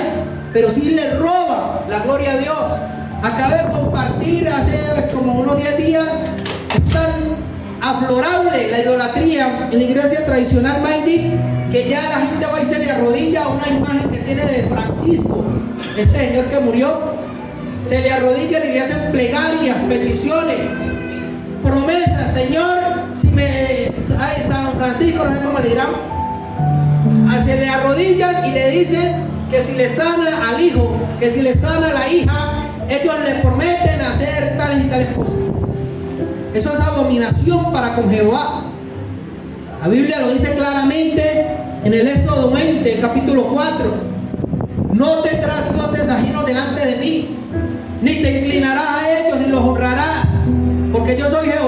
pero sí le roba la gloria a Dios. Acabé de compartir hace como unos 10 días, es tan aflorable la idolatría en la iglesia tradicional, Mighty, que ya la gente va y se le arrodilla a una imagen que tiene de Francisco, este señor que murió. Se le arrodillan y le hacen plegarias, peticiones, promesas. Señor, si San Francisco, no sé cómo le dirán, se le arrodillan y le dicen que si le sana al hijo, que si le sana a la hija, ellos le prometen hacer tales y tales cosas. Eso es abominación para con Jehová. La Biblia lo dice claramente en el Éxodo 20, capítulo 4. No tendrás dioses ajenos delante de mí, ni te inclinarás a ellos, ni los honrarás, porque yo soy Jehová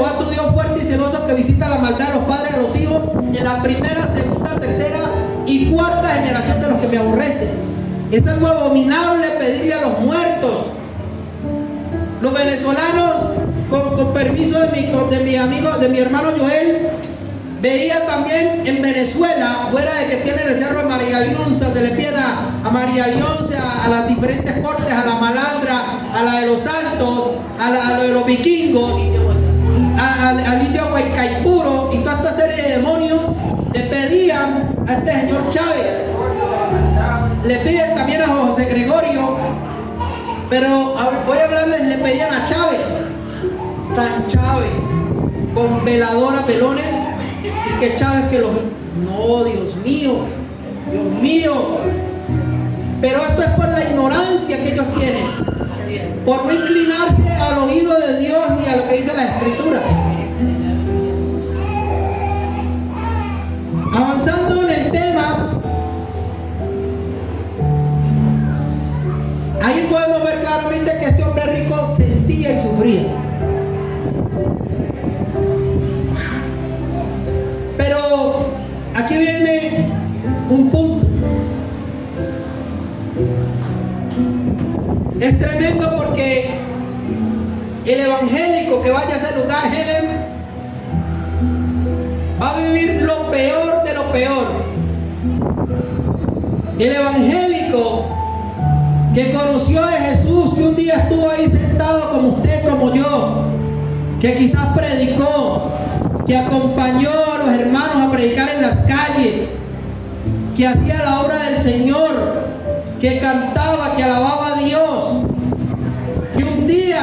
Es algo abominable pedirle a los muertos. Los venezolanos, con permiso de mi amigo, de mi hermano Joel, veía también en Venezuela, fuera de que tienen el cerro de María Leonza, donde le piden a María Leonza, a las diferentes cortes, a la Malandra, a la de los Santos, a lo de los vikingos, al indio Huaycaipuro y toda esta serie de demonios, le pedían a este señor Chávez, le piden también a José Gregorio, pero voy a hablarles, le pedían a Chávez, San Chávez, con veladora, pelones, y que Chávez que los... No, Dios mío, pero esto es por la ignorancia que ellos tienen, por no inclinarse al oído de Dios ni a lo que dice las Escrituras. Avanzando en el tema, ahí podemos ver claramente que este hombre rico sentía y sufría. Pero aquí viene un punto. Es tremendo porque el evangélico que vaya a ese lugar, Helen, va a vivir lo peor de lo peor. El evangélico que conoció a Jesús, que un día estuvo ahí sentado como usted, como yo, que quizás predicó, que acompañó a los hermanos a predicar en las calles, que hacía la obra del Señor, que cantaba, que alababa a Dios, que un día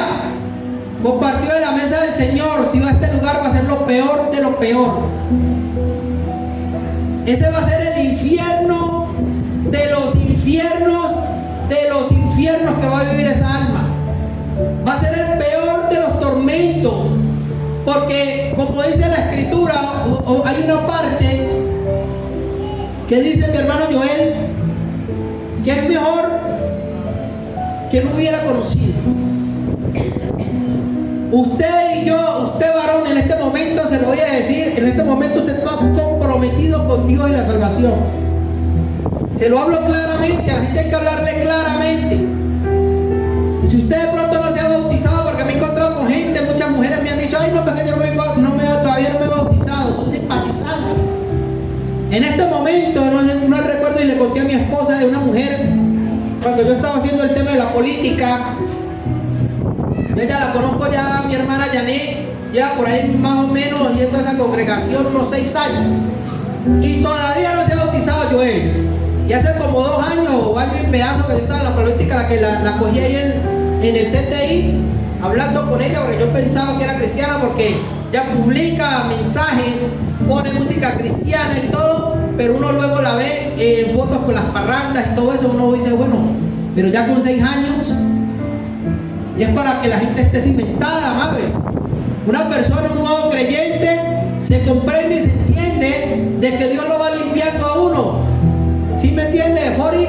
compartió de la mesa del Señor. Si va a este lugar va a ser lo peor de lo peor. Ese va a ser el infierno de los infiernos que va a vivir esa alma. Va a ser el peor de los tormentos, porque como dice la Escritura, hay una parte que dice mi hermano Joel, que es mejor que no hubiera conocido. Usted y yo, usted varón, en este momento se lo voy a decir, en este momento usted está comprometido con Dios y la salvación. Se lo hablo claramente, a la gente hay que hablarle claramente. Si usted de pronto no se ha bautizado, porque me he encontrado con gente, muchas mujeres me han dicho, ay no, porque yo todavía no me he bautizado, son simpatizantes. En este momento, no recuerdo, y le conté a mi esposa de una mujer, cuando yo estaba haciendo el tema de la política, yo ya la conozco, ya mi hermana Janet, ya por ahí más o menos yendo a esa congregación unos 6 años, y todavía no se ha bautizado Joel. Y hace como 2 años o año y pedazo que yo estaba en la política, que la cogí ahí en el CTI, hablando con ella, porque yo pensaba que era cristiana, porque ya publica mensajes, pone música cristiana y todo, pero uno luego la ve en fotos con las parrandas y todo eso, uno dice, bueno, pero ya con 6 años, y es para que la gente esté cimentada, madre. Una persona, un nuevo creyente, se comprende y se entiende de que Dios lo va limpiando a uno. ¿Sí me entiende, Fori?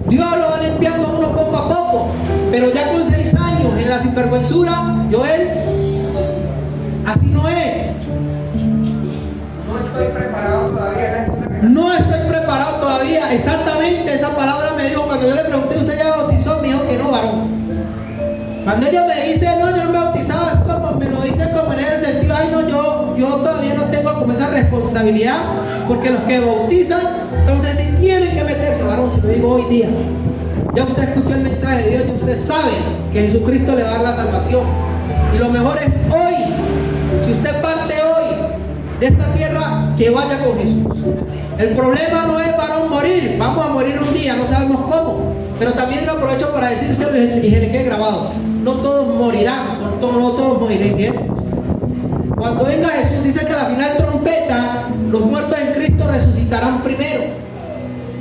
Dios lo va limpiando a uno poco a poco, pero ya con 6 años en la sinvergüenzura, Joel, así no es. No estoy preparado todavía. No estoy preparado todavía. Exactamente, esa palabra me dijo cuando yo le pregunté, ¿usted ya bautizó? Me dijo que no, varón. Cuando ella me dice, no, yo no me he bautizado, es como, me lo dice como en ese sentido, ay no, yo todavía no tengo como esa responsabilidad, porque los que bautizan, entonces sí tienen que meterse, varón, si lo digo hoy día. Ya usted escuchó el mensaje de Dios y usted sabe que Jesucristo le va a dar la salvación. Y lo mejor es hoy, si usted parte hoy de esta tierra, que vaya con Jesús. El problema no es, varón, morir. Vamos a morir un día, no sabemos cómo. Pero también lo aprovecho para decírselo y se le quede grabado. No todos morirán, no todos morirán. Cuando venga Jesús, dice que a la final trompeta, los muertos en Cristo resucitarán primero.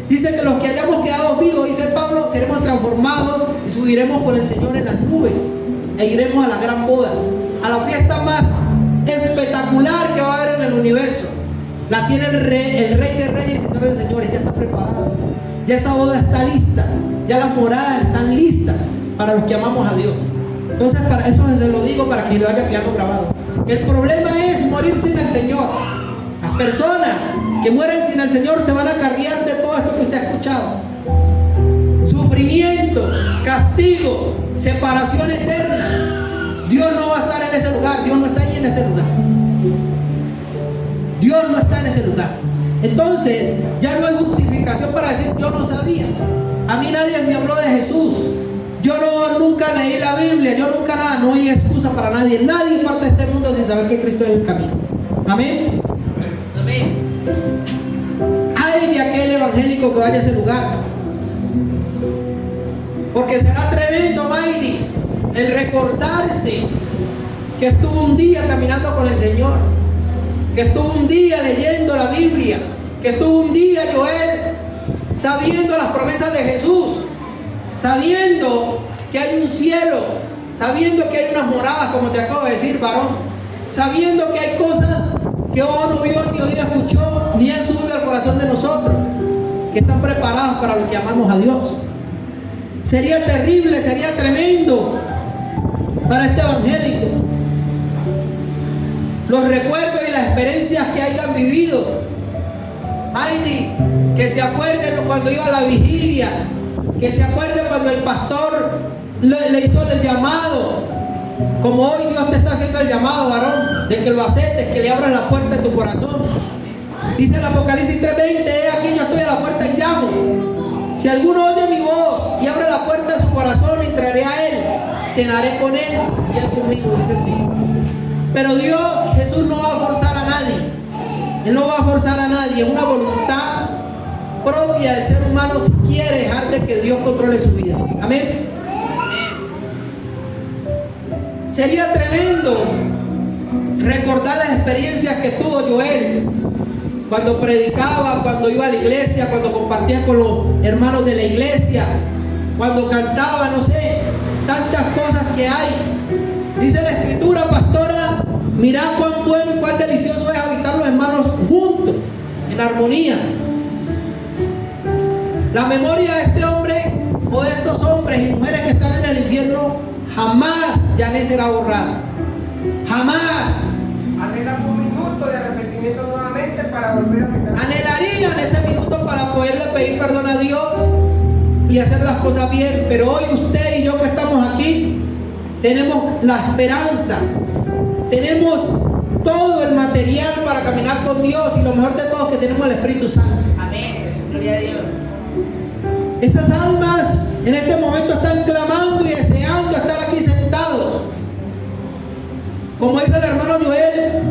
Dice que los que hayamos quedado vivos, dice Pablo, seremos transformados y subiremos con el Señor en las nubes e iremos a las gran bodas, a la fiesta más espectacular que va a haber en el universo. La tiene el rey de reyes y señores de señores. Ya está preparado, ya esa boda está lista, ya las moradas están listas para los que amamos a Dios. Entonces, para eso se lo digo, para que lo haya quedado grabado. El problema es morir sin el Señor. Las personas que mueren sin el Señor se van a carriar de todo esto que usted ha escuchado. sufrimiento, castigo, separación eterna. Dios no va a estar en ese lugar. Dios no está ahí en ese lugar. Dios no está en ese lugar. Entonces ya no hay justificación para decir yo no sabía. A mí nadie me habló de Jesús. Yo nunca leí la Biblia. Yo nunca nada. No hay excusa para nadie. Nadie parte de este mundo sin saber que Cristo es el camino. Amén. Amén. Hay de aquel evangélico que vaya a ese lugar. Porque será tremendo, Mayri, el recordarse que estuvo un día caminando con el Señor, que estuvo un día leyendo la Biblia, que estuvo un día, Joel, sabiendo las promesas de Jesús, sabiendo que hay un cielo, sabiendo que hay unas moradas, como te acabo de decir, varón, sabiendo que hay cosas que ojo no vio, ni oído escuchó, ni han subido al corazón de nosotros, que están preparados para lo que amamos a Dios. Sería terrible, sería tremendo para este evangélico los recuerdos y las experiencias que hayan vivido. Ay, que se acuerden cuando iba a la vigilia, que se acuerden cuando el pastor le hizo el llamado, como hoy Dios te está haciendo el llamado, varón, de que lo aceptes, que le abras la puerta de tu corazón. Dice el Apocalipsis 3:20, aquí yo estoy a la puerta y llamo. Si alguno oye mi voz y abre la puerta de su corazón, entraré a él, cenaré con él y él conmigo, dice el Señor. Pero Dios, Jesús no va a forzar a nadie. Él no va a forzar a nadie. Es una voluntad propia del ser humano si quiere dejar de que Dios controle su vida. Amén. Sería tremendo recordar las experiencias que tuvo Joel cuando predicaba, cuando iba a la iglesia, cuando compartía con los hermanos de la iglesia, cuando cantaba, no sé, tantas cosas que hay. Dice la escritura, pastora, mirad cuán bueno y cuán delicioso es habitar los hermanos juntos, en armonía. La memoria de este hombre o de estos hombres y mujeres que están en el infierno jamás ya no será borrada. Jamás. Anhelan un minuto de arrepentimiento nuevamente para volver a aceptar. Anhelarían ese minuto para poderle pedir perdón a Dios y hacer las cosas bien. Pero hoy usted y yo que estamos aquí tenemos la esperanza, tenemos todo el material para caminar con Dios, y lo mejor de todo es que tenemos el Espíritu Santo. Amén. Gloria a Dios. Esas almas en este momento están clamando y deseando estar aquí sentados. Como dice el hermano Joel,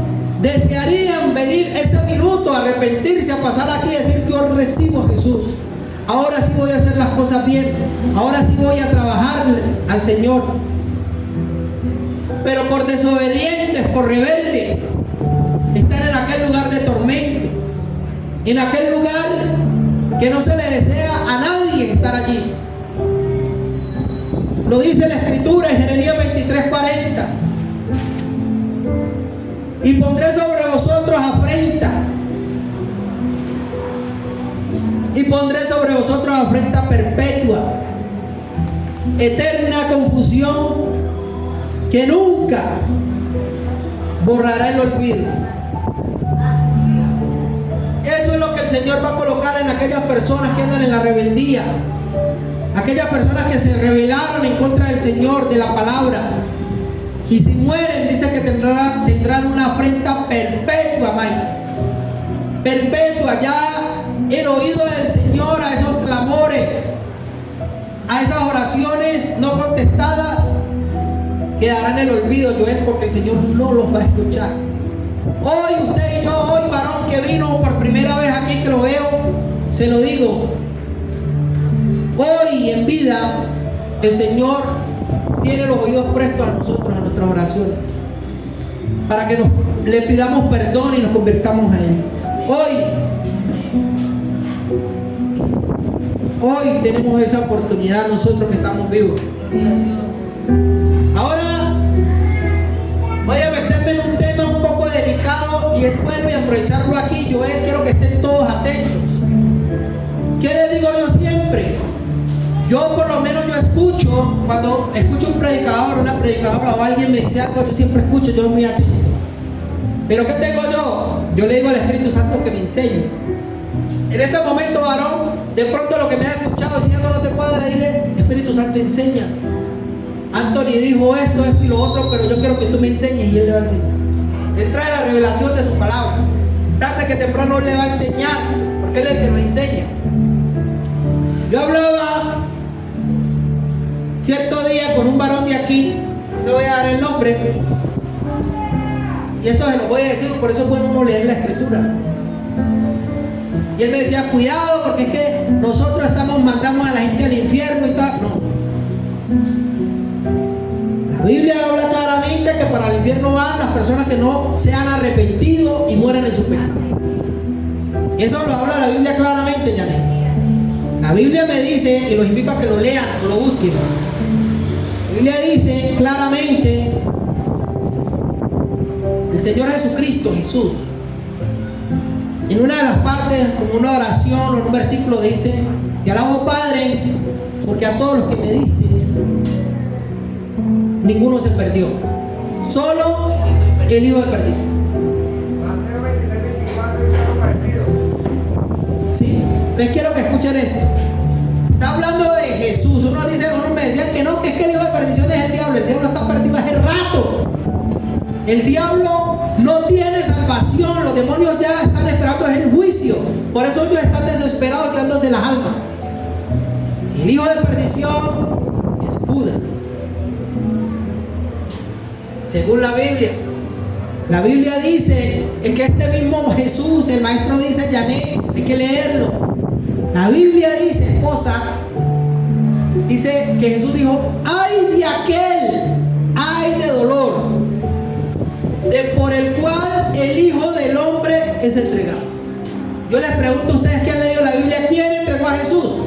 desearían venir ese minuto, arrepentirse, a pasar aquí y decir: yo recibo a Jesús. Ahora sí voy a hacer las cosas bien. Ahora sí voy a trabajar al Señor. Pero por desobedientes, por rebeldes, están en aquel lugar de tormento, en aquel lugar que no se le desea a nadie estar allí. Lo dice la escritura en Jeremías 23:40. Y pondré sobre vosotros afrenta. Y pondré sobre vosotros afrenta perpetua, eterna confusión que nunca borrará el olvido. Eso es lo que el Señor va a colocar en aquellas personas que andan en la rebeldía, aquellas personas que se rebelaron en contra del Señor, de la palabra. Y si mueren, dice que tendrán una afrenta perpetua, Mike. Perpetua. Ya el oído del Señor a esos clamores, a esas oraciones no contestadas, quedarán en el olvido, Joel, porque el Señor no los va a escuchar. Hoy usted y yo, hoy varón que vino por primera vez aquí, que lo veo, se lo digo. Hoy en vida el Señor tiene los oídos prestos a nosotros, a nuestras oraciones, para que le pidamos perdón y nos convirtamos a Él. Hoy tenemos esa oportunidad nosotros que estamos vivos. Ahora voy a meterme en un tema un poco delicado y es bueno y aprovecharlo aquí. Yo quiero que estén todos atentos. ¿Qué les digo yo siempre? Yo por lo menos yo escucho, cuando escucho un predicador, una predicadora o alguien me dice algo, yo siempre escucho, yo muy atento. Pero ¿qué tengo yo? Yo le digo al Espíritu Santo que me enseñe. En este momento, varón, De pronto lo que me has escuchado diciendo no te cuadra, dile, Espíritu Santo, enseña. Anthony dijo esto, esto y lo otro, pero yo quiero que tú me enseñes, y él le va a enseñar. Él trae la revelación de su palabra. Tarde que temprano él le va a enseñar, porque él es el que nos enseña. Yo hablaba cierto día con un varón de aquí, no le voy a dar el nombre, y esto se lo voy a decir, por eso es bueno uno leer la escritura. Y él me decía, cuidado, porque es que nosotros mandamos a la gente al infierno y tal. No. La Biblia habla claramente que para el infierno van las personas que no se han arrepentido y mueren en su pecado. Eso lo habla la Biblia claramente, Janet. La Biblia me dice, y los invito a que lo lean o lo busquen. La Biblia dice claramente, el Señor Jesucristo, Jesús, en una de las partes, como una oración o en un versículo dice, te alabo, Padre, porque a todos los que me diste, ninguno se perdió, solo el hijo de perdición. Mateo 26, 24 dice algo parecido. ¿Sí? Entonces quiero que escuchen esto. Está hablando de Jesús. Uno me decían que no, que es que el hijo de perdición es el diablo. El diablo está perdido hace rato. El diablo no tiene salvación. Los demonios ya están esperando el juicio. Por eso ellos están desesperados llevándose las almas. El hijo de perdición es Judas. Según la Biblia. La Biblia dice, es que este mismo Jesús, el maestro dice, Janet, hay que leerlo. La Biblia dice, esposa, dice que Jesús dijo, ay de aquel, ay de dolor, por el cual el Hijo del Hombre es entregado. Yo les pregunto a ustedes que han leído la Biblia, ¿quién entregó a Jesús?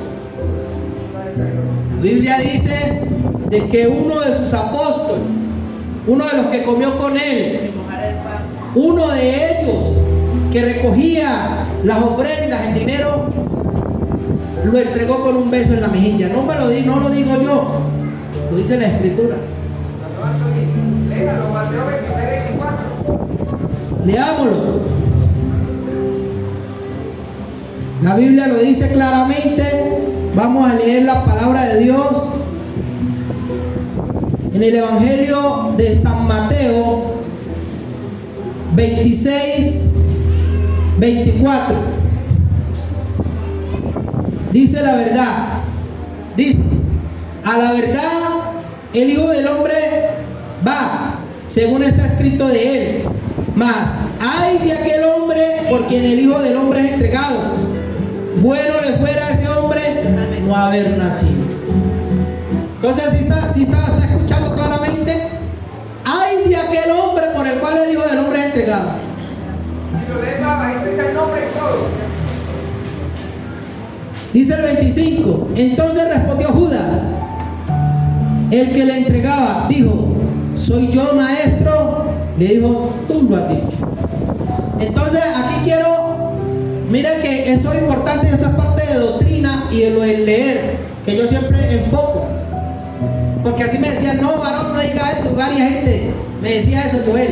La Biblia dice de que uno de sus apóstoles, uno de los que comió con él, uno de ellos que recogía las ofrendas, el dinero, lo entregó con un beso en la mejilla. No lo digo yo, lo dice la escritura. Léalo, Mateo 26, 24. Leámoslo. La Biblia lo dice claramente. Vamos a leer la palabra de Dios en el Evangelio de San Mateo 26, 24. Dice la verdad. Dice, a la verdad el Hijo del Hombre va, según está escrito de él. Mas ay de aquel hombre por quien el Hijo del Hombre es entregado. Bueno le fuera a ese hombre no haber nacido. Entonces, si está escuchando claramente, ay de aquel hombre por el cual el Hijo del Hombre es entregado. Si lo lees más bajito, dice el nombre y todo. Dice el 25. Entonces respondió Judas, el que le entregaba, dijo, soy yo, maestro. Le dijo, tú lo has dicho. Entonces aquí miren que esto es importante, esto es parte de doctrina y de lo del leer, que yo siempre enfoco. Porque así me decían, no, varón, no diga eso. Varias gente me decía eso, Joel.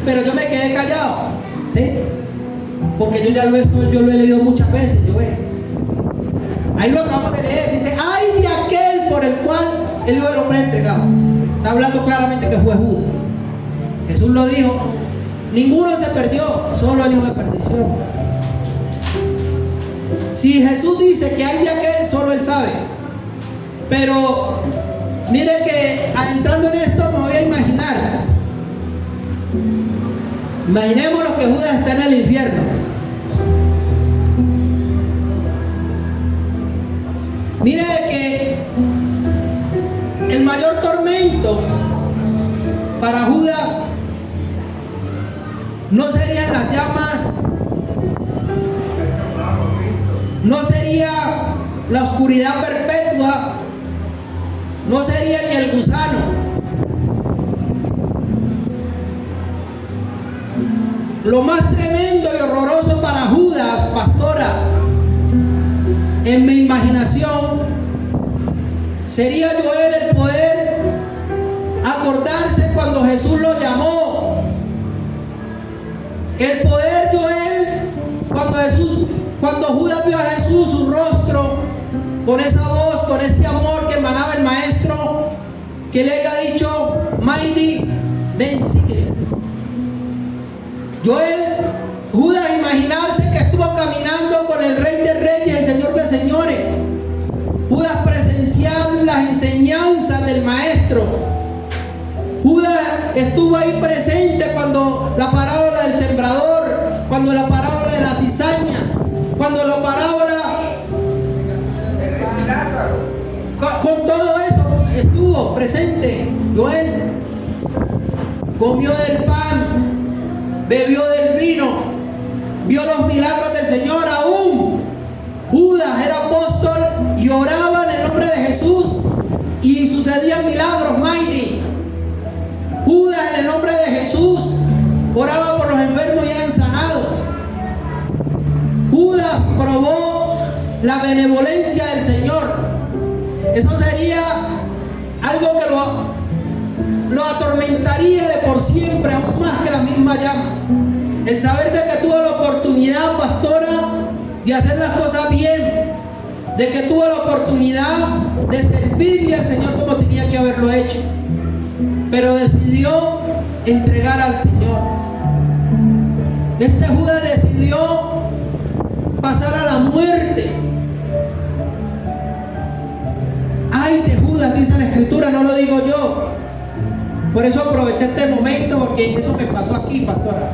Pero yo me quedé callado, ¿sí? Porque yo lo he leído muchas veces, Joel. Ahí lo acabamos de leer, dice, ay de aquel por el cual el Hijo del Hombre es entregado. Está hablando claramente que fue Judas. Jesús lo dijo, ninguno se perdió, solo el hijo de perdición. Si Jesús dice que hay de aquel, solo él sabe. Pero mire que entrando en esto me voy a imaginar. Imaginémonos que Judas está en el infierno. Mire que el mayor tormento para Judas no serían las llamas, no sería la oscuridad perpetua, no sería ni el gusano. Lo más tremendo y horroroso para Judas, pastora, en mi imaginación, sería Joel el poder acordarse cuando Jesús lo llamó. El poder, Joel, cuando Judas vio a Jesús, su rostro con esa voz, con ese amor que emanaba el maestro, que le haya dicho: Mighty, ven, sigue. Judas, imaginarse que estuvo caminando con el Rey de Reyes y el Señor de Señores. Judas presenciar las enseñanzas del maestro. Judas estuvo ahí presente cuando la parábola del sembrador, cuando la parábola de la cizaña, cuando la parábola de Lázaro. con todo eso estuvo presente. Joel comió del pan, bebió del vino, vio los milagros del Señor. Aún Judas era apóstol y oraba en el nombre de Jesús y sucedían milagros. Mighty. Judas, en el nombre de Jesús, oraba por los enfermos y eran sanados. Judas probó la benevolencia del Señor. Eso sería algo que lo atormentaría de por siempre, aún más que las mismas llamas. El saber de que tuvo la oportunidad, pastora, de hacer las cosas bien, de que tuvo la oportunidad de servirle al Señor como tenía que haberlo hecho, pero decidió entregar al Señor. Este Judas decidió pasar a la muerte. Ay de Judas, dice la Escritura, no lo digo yo. Por eso aproveché este momento, porque eso que pasó aquí, pastora,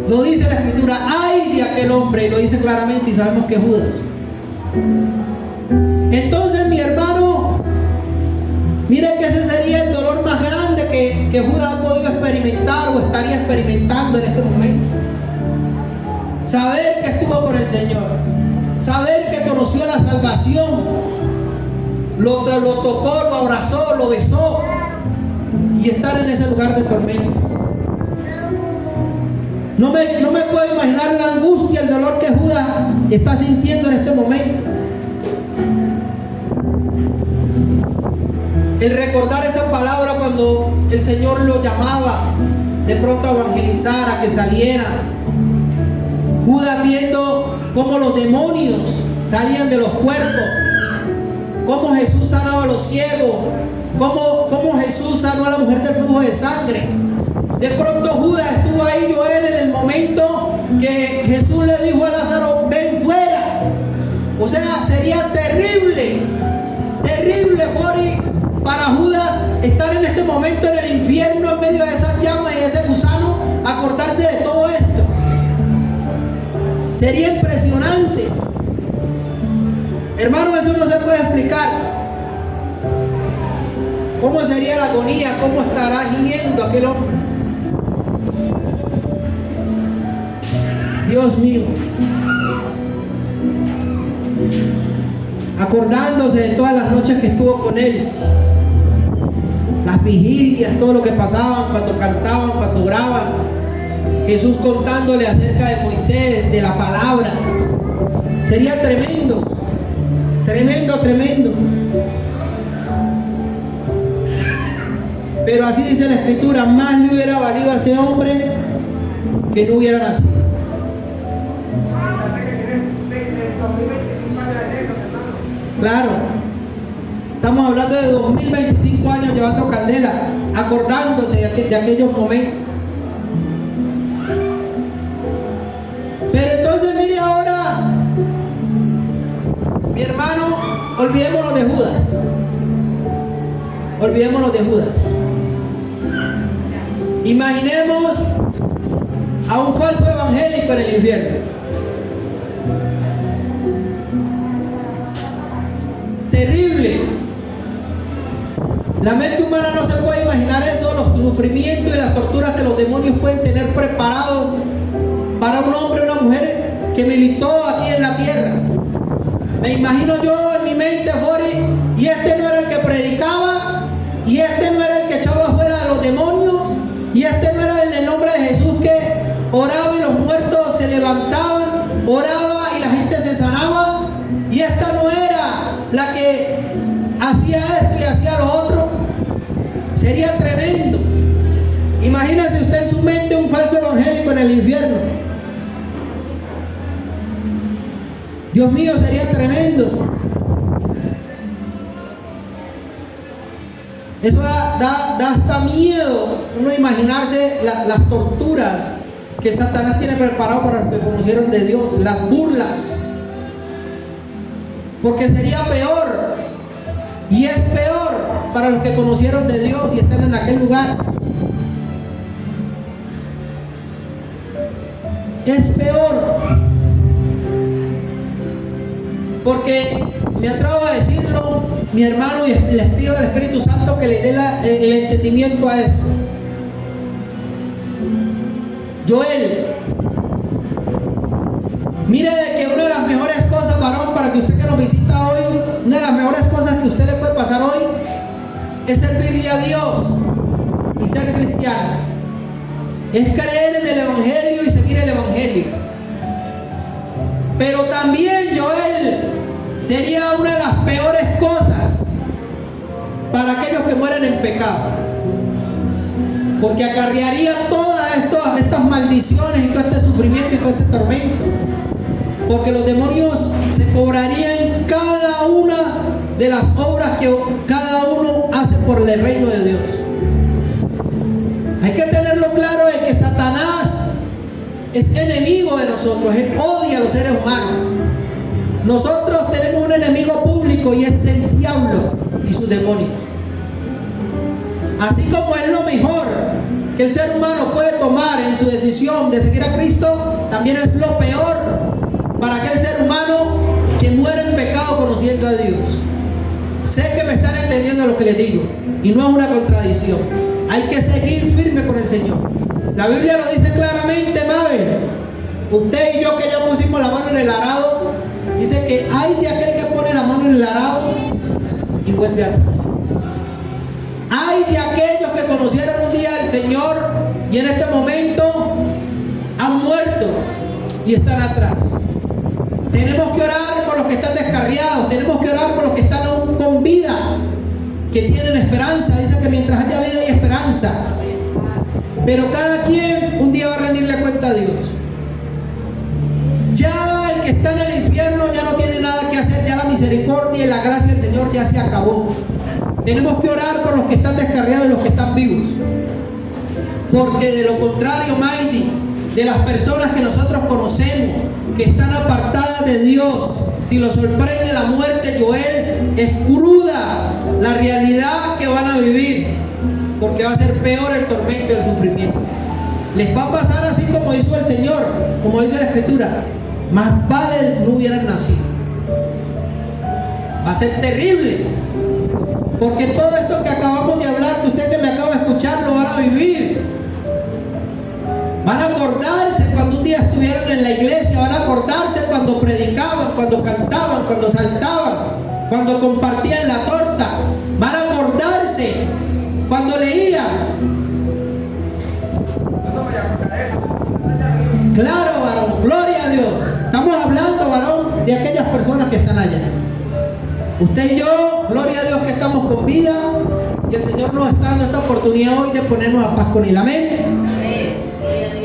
lo dice la Escritura. Ay de aquel hombre, y lo dice claramente, y sabemos que es Judas. Entonces, mi hermano, mire que ese sería el dolor más grande que Judas ha podido experimentar o estaría experimentando en este momento. Saber que estuvo con el Señor, saber que conoció la salvación, lo tocó, lo abrazó, lo besó, y estar en ese lugar de tormento. No me puedo imaginar la angustia, el dolor que Judas está sintiendo en este momento. El recordar esa palabra cuando el Señor lo llamaba de pronto a evangelizar, a que saliera. Judas viendo cómo los demonios salían de los cuerpos, cómo Jesús sanaba a los ciegos, cómo Jesús sanó a la mujer del flujo de sangre. De pronto Judas estuvo ahí, Joel, en el momento que Jesús le dijo a Lázaro: ven fuera. O sea, sería terrible, terrible, Fori, para Judas estar en este momento en el infierno, en medio de esas llamas y ese gusano, acordarse de todo esto. Sería impresionante. Hermano, eso no se puede explicar. ¿Cómo sería la agonía? ¿Cómo estará gimiendo aquel hombre? Dios mío. Acordándose de todas las noches que estuvo con él, las vigilias, todo lo que pasaban, cuando cantaban, cuando oraban, Jesús contándole acerca de Moisés, de la palabra. Sería tremendo, tremendo, tremendo. Pero así dice la Escritura: más le hubiera valido a ese hombre que no hubiera nacido. Claro, estamos hablando de 2025 años llevando candela, acordándose de aquellos momentos. Pero entonces mire ahora, mi hermano, olvidémonos de Judas. Olvidémonos de Judas. Imaginemos a un falso evangélico en el infierno. Terrible. La mente humana no se puede imaginar eso, los sufrimientos y las torturas que los demonios pueden tener preparados para un hombre o una mujer que militó aquí en la tierra. Me imagino yo en mi mente, Jorge, y este no era el que predicaba, y este no era el que echaba afuera a los demonios, y este no era el nombre de Jesús que oraba y los muertos se levantaban, oraba y la gente se sanaba, y esta no era la que hacía esto y hacía lo otro. Sería tremendo. Imagínese usted en su mente un falso evangélico en el infierno. Dios mío, sería tremendo. Eso da hasta miedo uno imaginarse las torturas que Satanás tiene preparado para los que conocieron de Dios, las burlas. Porque sería peor, y es peor para los que conocieron de Dios y están en aquel lugar. Es peor. Porque me atrevo a decirlo, mi hermano, y les pido al Espíritu Santo que le dé el entendimiento a esto. Joel, mire de que una de las mejores cosas, varón, para que usted que nos visita hoy, una de las mejores cosas que usted le puede pasar hoy es servirle a Dios y ser cristiano. Es creer en el Evangelio y seguir el Evangelio. Pero también, Joel, sería una de las peores cosas para aquellos que mueren en pecado. Porque acarrearía todas estas maldiciones y todo este sufrimiento y todo este tormento. Porque los demonios se cobrarían cada una de las obras que cada uno hace por el reino de Dios. Hay que tenerlo claro de que Satanás es enemigo de nosotros. Él odia a los seres humanos. Nosotros tenemos un enemigo público y es el diablo y sus demonios. Así como es lo mejor que el ser humano puede tomar en su decisión de seguir a Cristo, también es lo peor para aquel ser humano que muere en pecado conociendo a Dios. Sé que me están entendiendo lo que les digo y no es una contradicción. Hay que seguir firme con el Señor. La Biblia lo dice claramente, Mabel. Usted y yo que ya pusimos la mano en el arado, dice que hay de aquel que pone la mano en el arado y vuelve atrás. Hay de aquellos que conocieron un día al Señor y en este momento han muerto y están atrás. Tenemos que orar por los que están descarriados, tenemos que orar por los que están aún con vida, que tienen esperanza. Dice que mientras haya vida hay esperanza. Pero cada quien un día va a rendirle cuenta a Dios. Ya el que está en el infierno ya no tiene nada que hacer, ya la misericordia y la gracia del Señor ya se acabó. Tenemos que orar por los que están descarriados y los que están vivos. Porque de lo contrario, Mighty, de las personas que nosotros conocemos, que están apartadas de Dios, si los sorprende la muerte, Joel, es cruda la realidad que van a vivir. Porque va a ser peor el tormento y el sufrimiento. Les va a pasar así como hizo el Señor, como dice la Escritura. Más vale no hubieran nacido. Va a ser terrible. Porque todo esto que acabamos de hablar, que usted que me acaba de escuchar, lo van a vivir. Van a acordarse cuando un día estuvieron en la iglesia, van a acordarse cuando predicaban, cuando cantaban, cuando saltaban, cuando compartían la torta. Van a acordarse cuando leían. Claro, varón, gloria a Dios. Estamos hablando, varón, de aquellas personas que están allá. Usted y yo, gloria a Dios que estamos con vida y el Señor nos está dando esta oportunidad hoy de ponernos a paz con Él. Amén.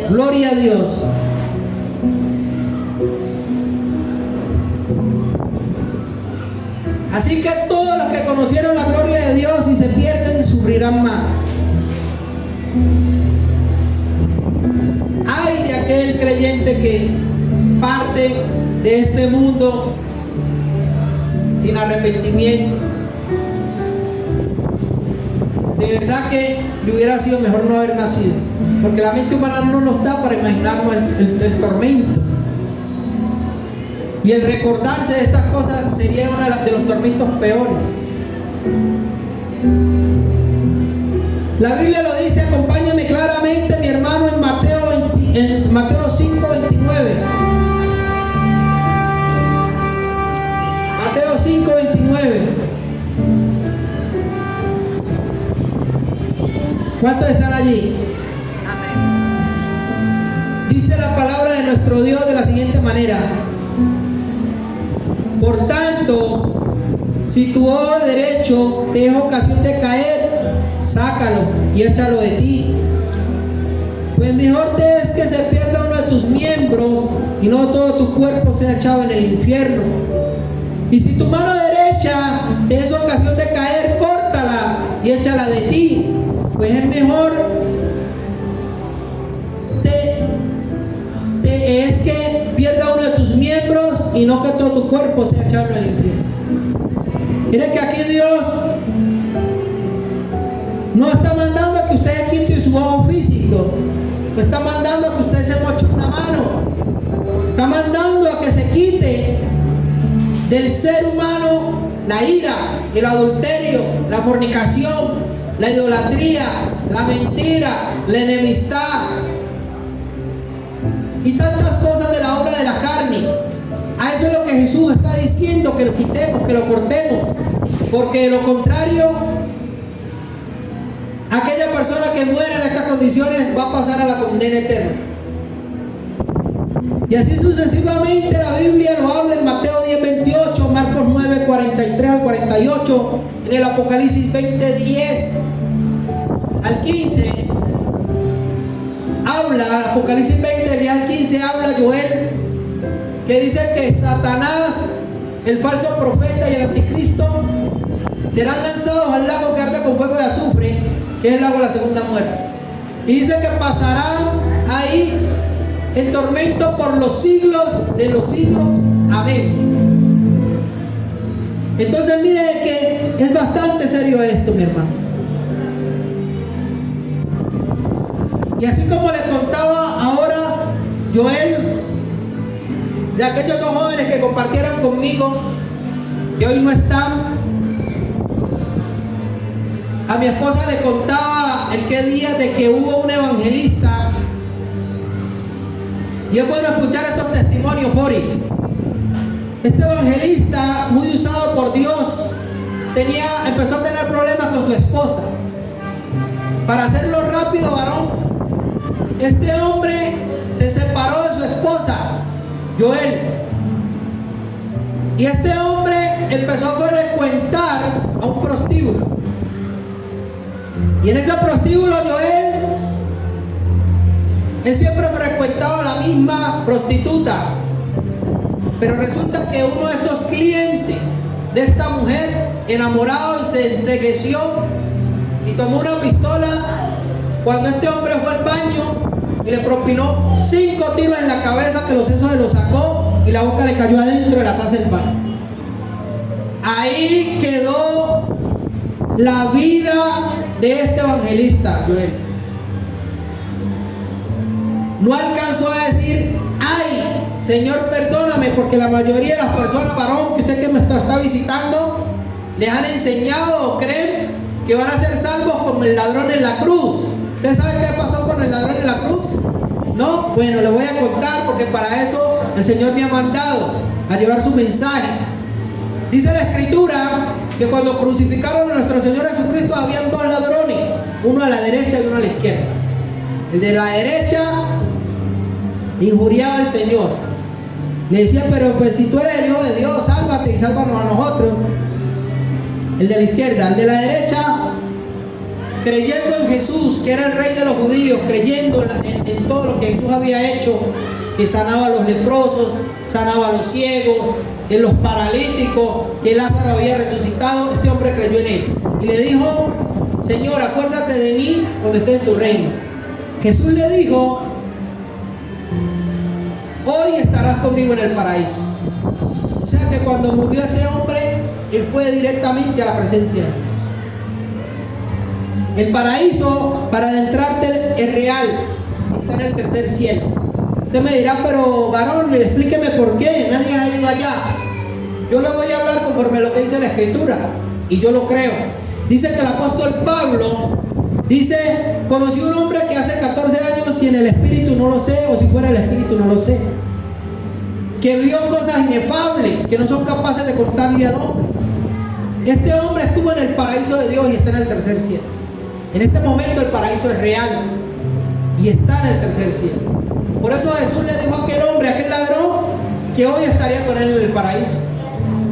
Gloria a Dios. Así que todos los que conocieron la gloria de Dios y se pierden sufrirán más. Ay de aquel creyente que parte de este mundo sin arrepentimiento. De verdad que le hubiera sido mejor no haber nacido, porque la mente humana no nos da para imaginarnos el tormento. Y el recordarse de estas cosas sería uno de los tormentos peores. La Biblia lo dice, acompáñame claramente, mi hermano, en Mateo 5:29. Mateo 5:29. ¿Cuántos están allí? Dice la palabra de nuestro Dios de la siguiente manera: por tanto, si tu ojo derecho te es ocasión de caer, sácalo y échalo de ti. Pues mejor te es que se pierda uno de tus miembros y no todo tu cuerpo sea echado en el infierno. Y si tu mano derecha te es ocasión de caer, córtala y échala de ti, pues es mejor es que pierda uno de tus miembros y no que todo tu cuerpo sea echado en el infierno. Mire que aquí Dios no está mandando a que usted quite su ojo físico, no está mandando a que usted se moche una mano, está mandando a que se quite del ser humano la ira, el adulterio, la fornicación, la idolatría, la mentira, la enemistad y tantas cosas de la obra de la carne. A eso es lo que Jesús está diciendo, que lo quitemos, que lo cortemos, porque de lo contrario, aquella persona que muera en estas condiciones va a pasar a la condena eterna. Y así sucesivamente la Biblia lo habla en Mateo 10:28, Marcos 9:43 al 48, en el Apocalipsis 20:10 al 15. Habla, Apocalipsis 20:10 al 15 habla Joel, que dice que Satanás, el falso profeta y el anticristo serán lanzados al lago que arde con fuego y azufre, que es el lago de la segunda muerte. Y dice que pasarán ahí en tormento por los siglos de los siglos. Amén. Entonces mire que es bastante serio esto, mi hermano. Y así como les contaba ahora Joel, de aquellos dos jóvenes que compartieron conmigo, que hoy no están, a mi esposa le contaba en qué día de que hubo un evangelista. Y es bueno escuchar estos testimonios, Fori. Este evangelista, muy usado por Dios, empezó a tener problemas con su esposa. Para hacerlo rápido, varón, este hombre se separó de su esposa, Joel. Y este hombre empezó a frecuentar a un prostíbulo. Y en ese prostíbulo, él siempre frecuentaba a la misma prostituta. Pero resulta que uno de estos clientes de esta mujer, enamorado, y se encegueció y tomó una pistola cuando este hombre fue al baño y le propinó 5 tiros en la cabeza, que los sesos se los sacó y la boca le cayó adentro de la taza del baño. Ahí quedó la vida de este evangelista, Joel. No alcanzó a decir: ay, Señor, perdóname, porque la mayoría de las personas, varón, que usted que me está visitando, les han enseñado o creen que van a ser salvos como el ladrón en la cruz. ¿Usted sabe qué pasó con el ladrón en la cruz? ¿No? Bueno, le voy a contar, porque para eso el Señor me ha mandado a llevar su mensaje. Dice la Escritura que cuando crucificaron a nuestro Señor Jesucristo habían 2 ladrones, uno a la derecha y uno a la izquierda. El de la derecha injuriaba al Señor, le decía: pero pues si tú eres el Hijo de Dios, sálvate y sálvanos a nosotros. El de la izquierda, el de la derecha, creyendo en Jesús, que era el Rey de los judíos, creyendo en todo lo que Jesús había hecho, que sanaba a los leprosos, sanaba a los ciegos, en los paralíticos, que Lázaro había resucitado. Este hombre creyó en él y le dijo: Señor, acuérdate de mí cuando esté en tu reino. Jesús le dijo: hoy estarás conmigo en el paraíso. O sea que cuando murió ese hombre, él fue directamente a la presencia de Dios. El paraíso, para adentrarte, es real, está en el tercer cielo. Usted me dirá: pero varón, explíqueme por qué, nadie ha ido allá. Yo le voy a hablar conforme a lo que dice la Escritura, y yo lo creo. Dice que el apóstol Pablo dice: conocí un hombre que hace 14 años, si en el espíritu no lo sé, o si fuera el espíritu no lo sé, que vio cosas inefables que no son capaces de contarle al hombre. Este hombre estuvo en el paraíso de Dios y está en el tercer cielo. En este momento el paraíso es real y está en el tercer cielo. Por eso Jesús le dijo a aquel hombre, a aquel ladrón, que hoy estaría con él en el paraíso.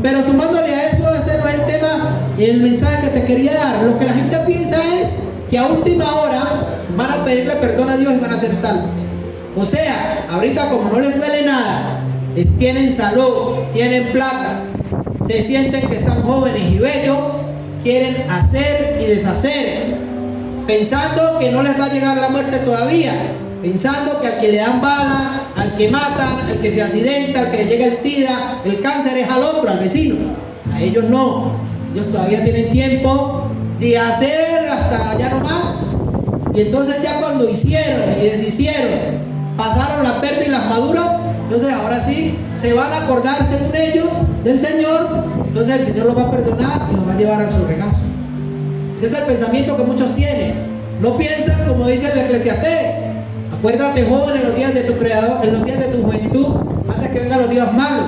Pero sumándole a eso, ese no es el tema, el mensaje que te quería dar. Lo que la gente piensa es que a última hora van a pedirle perdón a Dios y van a ser salvos. O sea, ahorita como no les duele nada, tienen salud, tienen plata, se sienten que están jóvenes y bellos, quieren hacer y deshacer, pensando que no les va a llegar la muerte todavía, pensando que al que le dan bala, al que matan, al que se accidenta, al que le llega el SIDA, el cáncer es al otro, al vecino. A ellos no, ellos todavía tienen tiempo de hacer hasta ya no más. Y entonces ya cuando hicieron y deshicieron, pasaron las verdes y las maduras, entonces ahora sí se van a acordar según ellos del Señor, entonces el Señor los va a perdonar y los va a llevar a su regazo. Ese es el pensamiento que muchos tienen. No piensan como dice el Eclesiastés: acuérdate, joven, en los días de tu Creador, en los días de tu juventud, antes que vengan los días malos,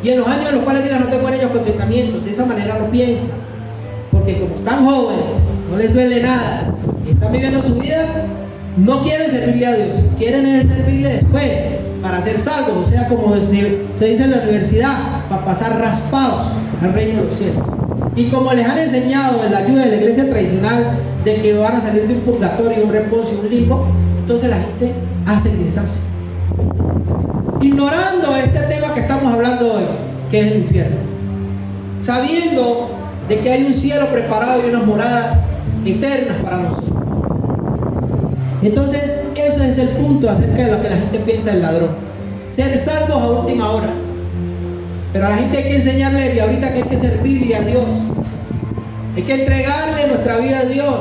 y en los años en los cuales digas no tengo en ellos contentamiento. De esa manera no piensan, porque como están jóvenes, no les duele nada, están viviendo su vida, no quieren servirle a Dios, quieren servirle después para ser salvos, o sea, como se dice en la universidad, para pasar raspados al reino de los cielos. Y como les han enseñado en la ayuda de la iglesia tradicional de que van a salir de un purgatorio, un reposo y un limbo, entonces la gente hace y deshace, ignorando este tema que estamos hablando hoy, que es el infierno, sabiendo de que hay un cielo preparado y unas moradas eternas para nosotros. Entonces, ese es el punto acerca de lo que la gente piensa del ladrón: ser salvos a última hora. Pero a la gente hay que enseñarle, y ahorita, que hay que servirle a Dios, hay que entregarle nuestra vida a Dios.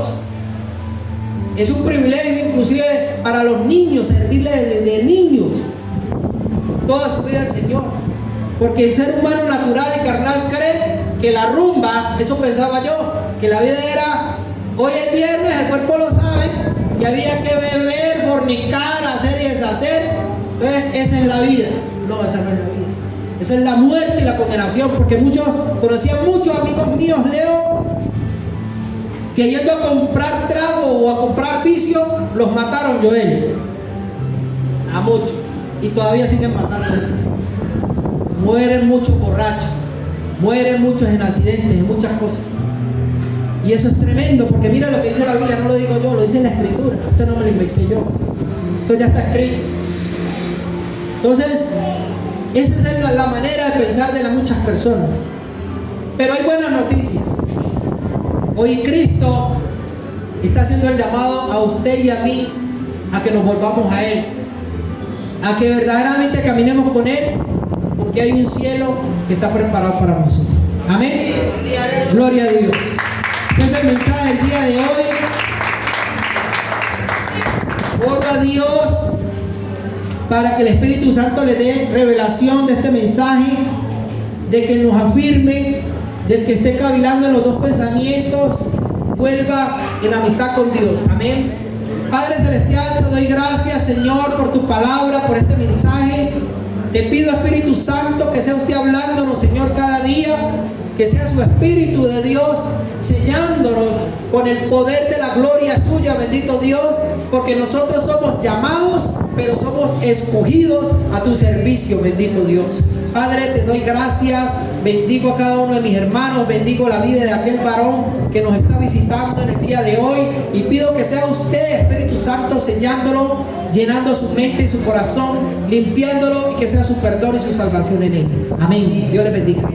Es un privilegio inclusive para los niños, servirle desde niños toda su vida al Señor, porque el ser humano natural y carnal cree que la rumba, eso pensaba yo, que la vida era, hoy es viernes, el cuerpo lo sabe, y había que beber, fornicar, hacer y deshacer. Entonces esa es la vida. No, esa no es la vida, esa es la muerte y la condenación, porque muchos, conocían muchos amigos míos, Leo, que yendo a comprar trago o a comprar vicio, los mataron, Joel, a muchos, y todavía siguen matando gente. Mueren muchos borrachos, mueren muchos en accidentes, en muchas cosas. Y eso es tremendo, porque mira lo que dice la Biblia, no lo digo yo, lo dice la Escritura. Esto no me lo inventé yo, esto ya está escrito. Entonces, esa es la manera de pensar de las muchas personas. Pero hay buenas noticias. Hoy Cristo está haciendo el llamado a usted y a mí a que nos volvamos a Él, a que verdaderamente caminemos con Él, porque hay un cielo que está preparado para nosotros. Amén. Gloria a Dios. Ese es el mensaje del día de hoy. Oro a Dios para que el Espíritu Santo le dé revelación de este mensaje, de que nos afirme, del que esté cavilando en los dos pensamientos, vuelva en amistad con Dios. Amén. Padre Celestial, te doy gracias, Señor, por tu palabra, por este mensaje. Te pido, Espíritu Santo, que sea usted hablándonos, Señor, cada día, que sea su Espíritu de Dios sellándonos con el poder de la gloria suya, bendito Dios, porque nosotros somos llamados, pero somos escogidos a tu servicio, bendito Dios. Padre, te doy gracias, bendigo a cada uno de mis hermanos, bendigo la vida de aquel varón que nos está visitando en el día de hoy, y pido que sea usted, Espíritu Santo, sellándolo, llenando su mente y su corazón, limpiándolo, y que sea su perdón y su salvación en él. Amén. Dios le bendiga.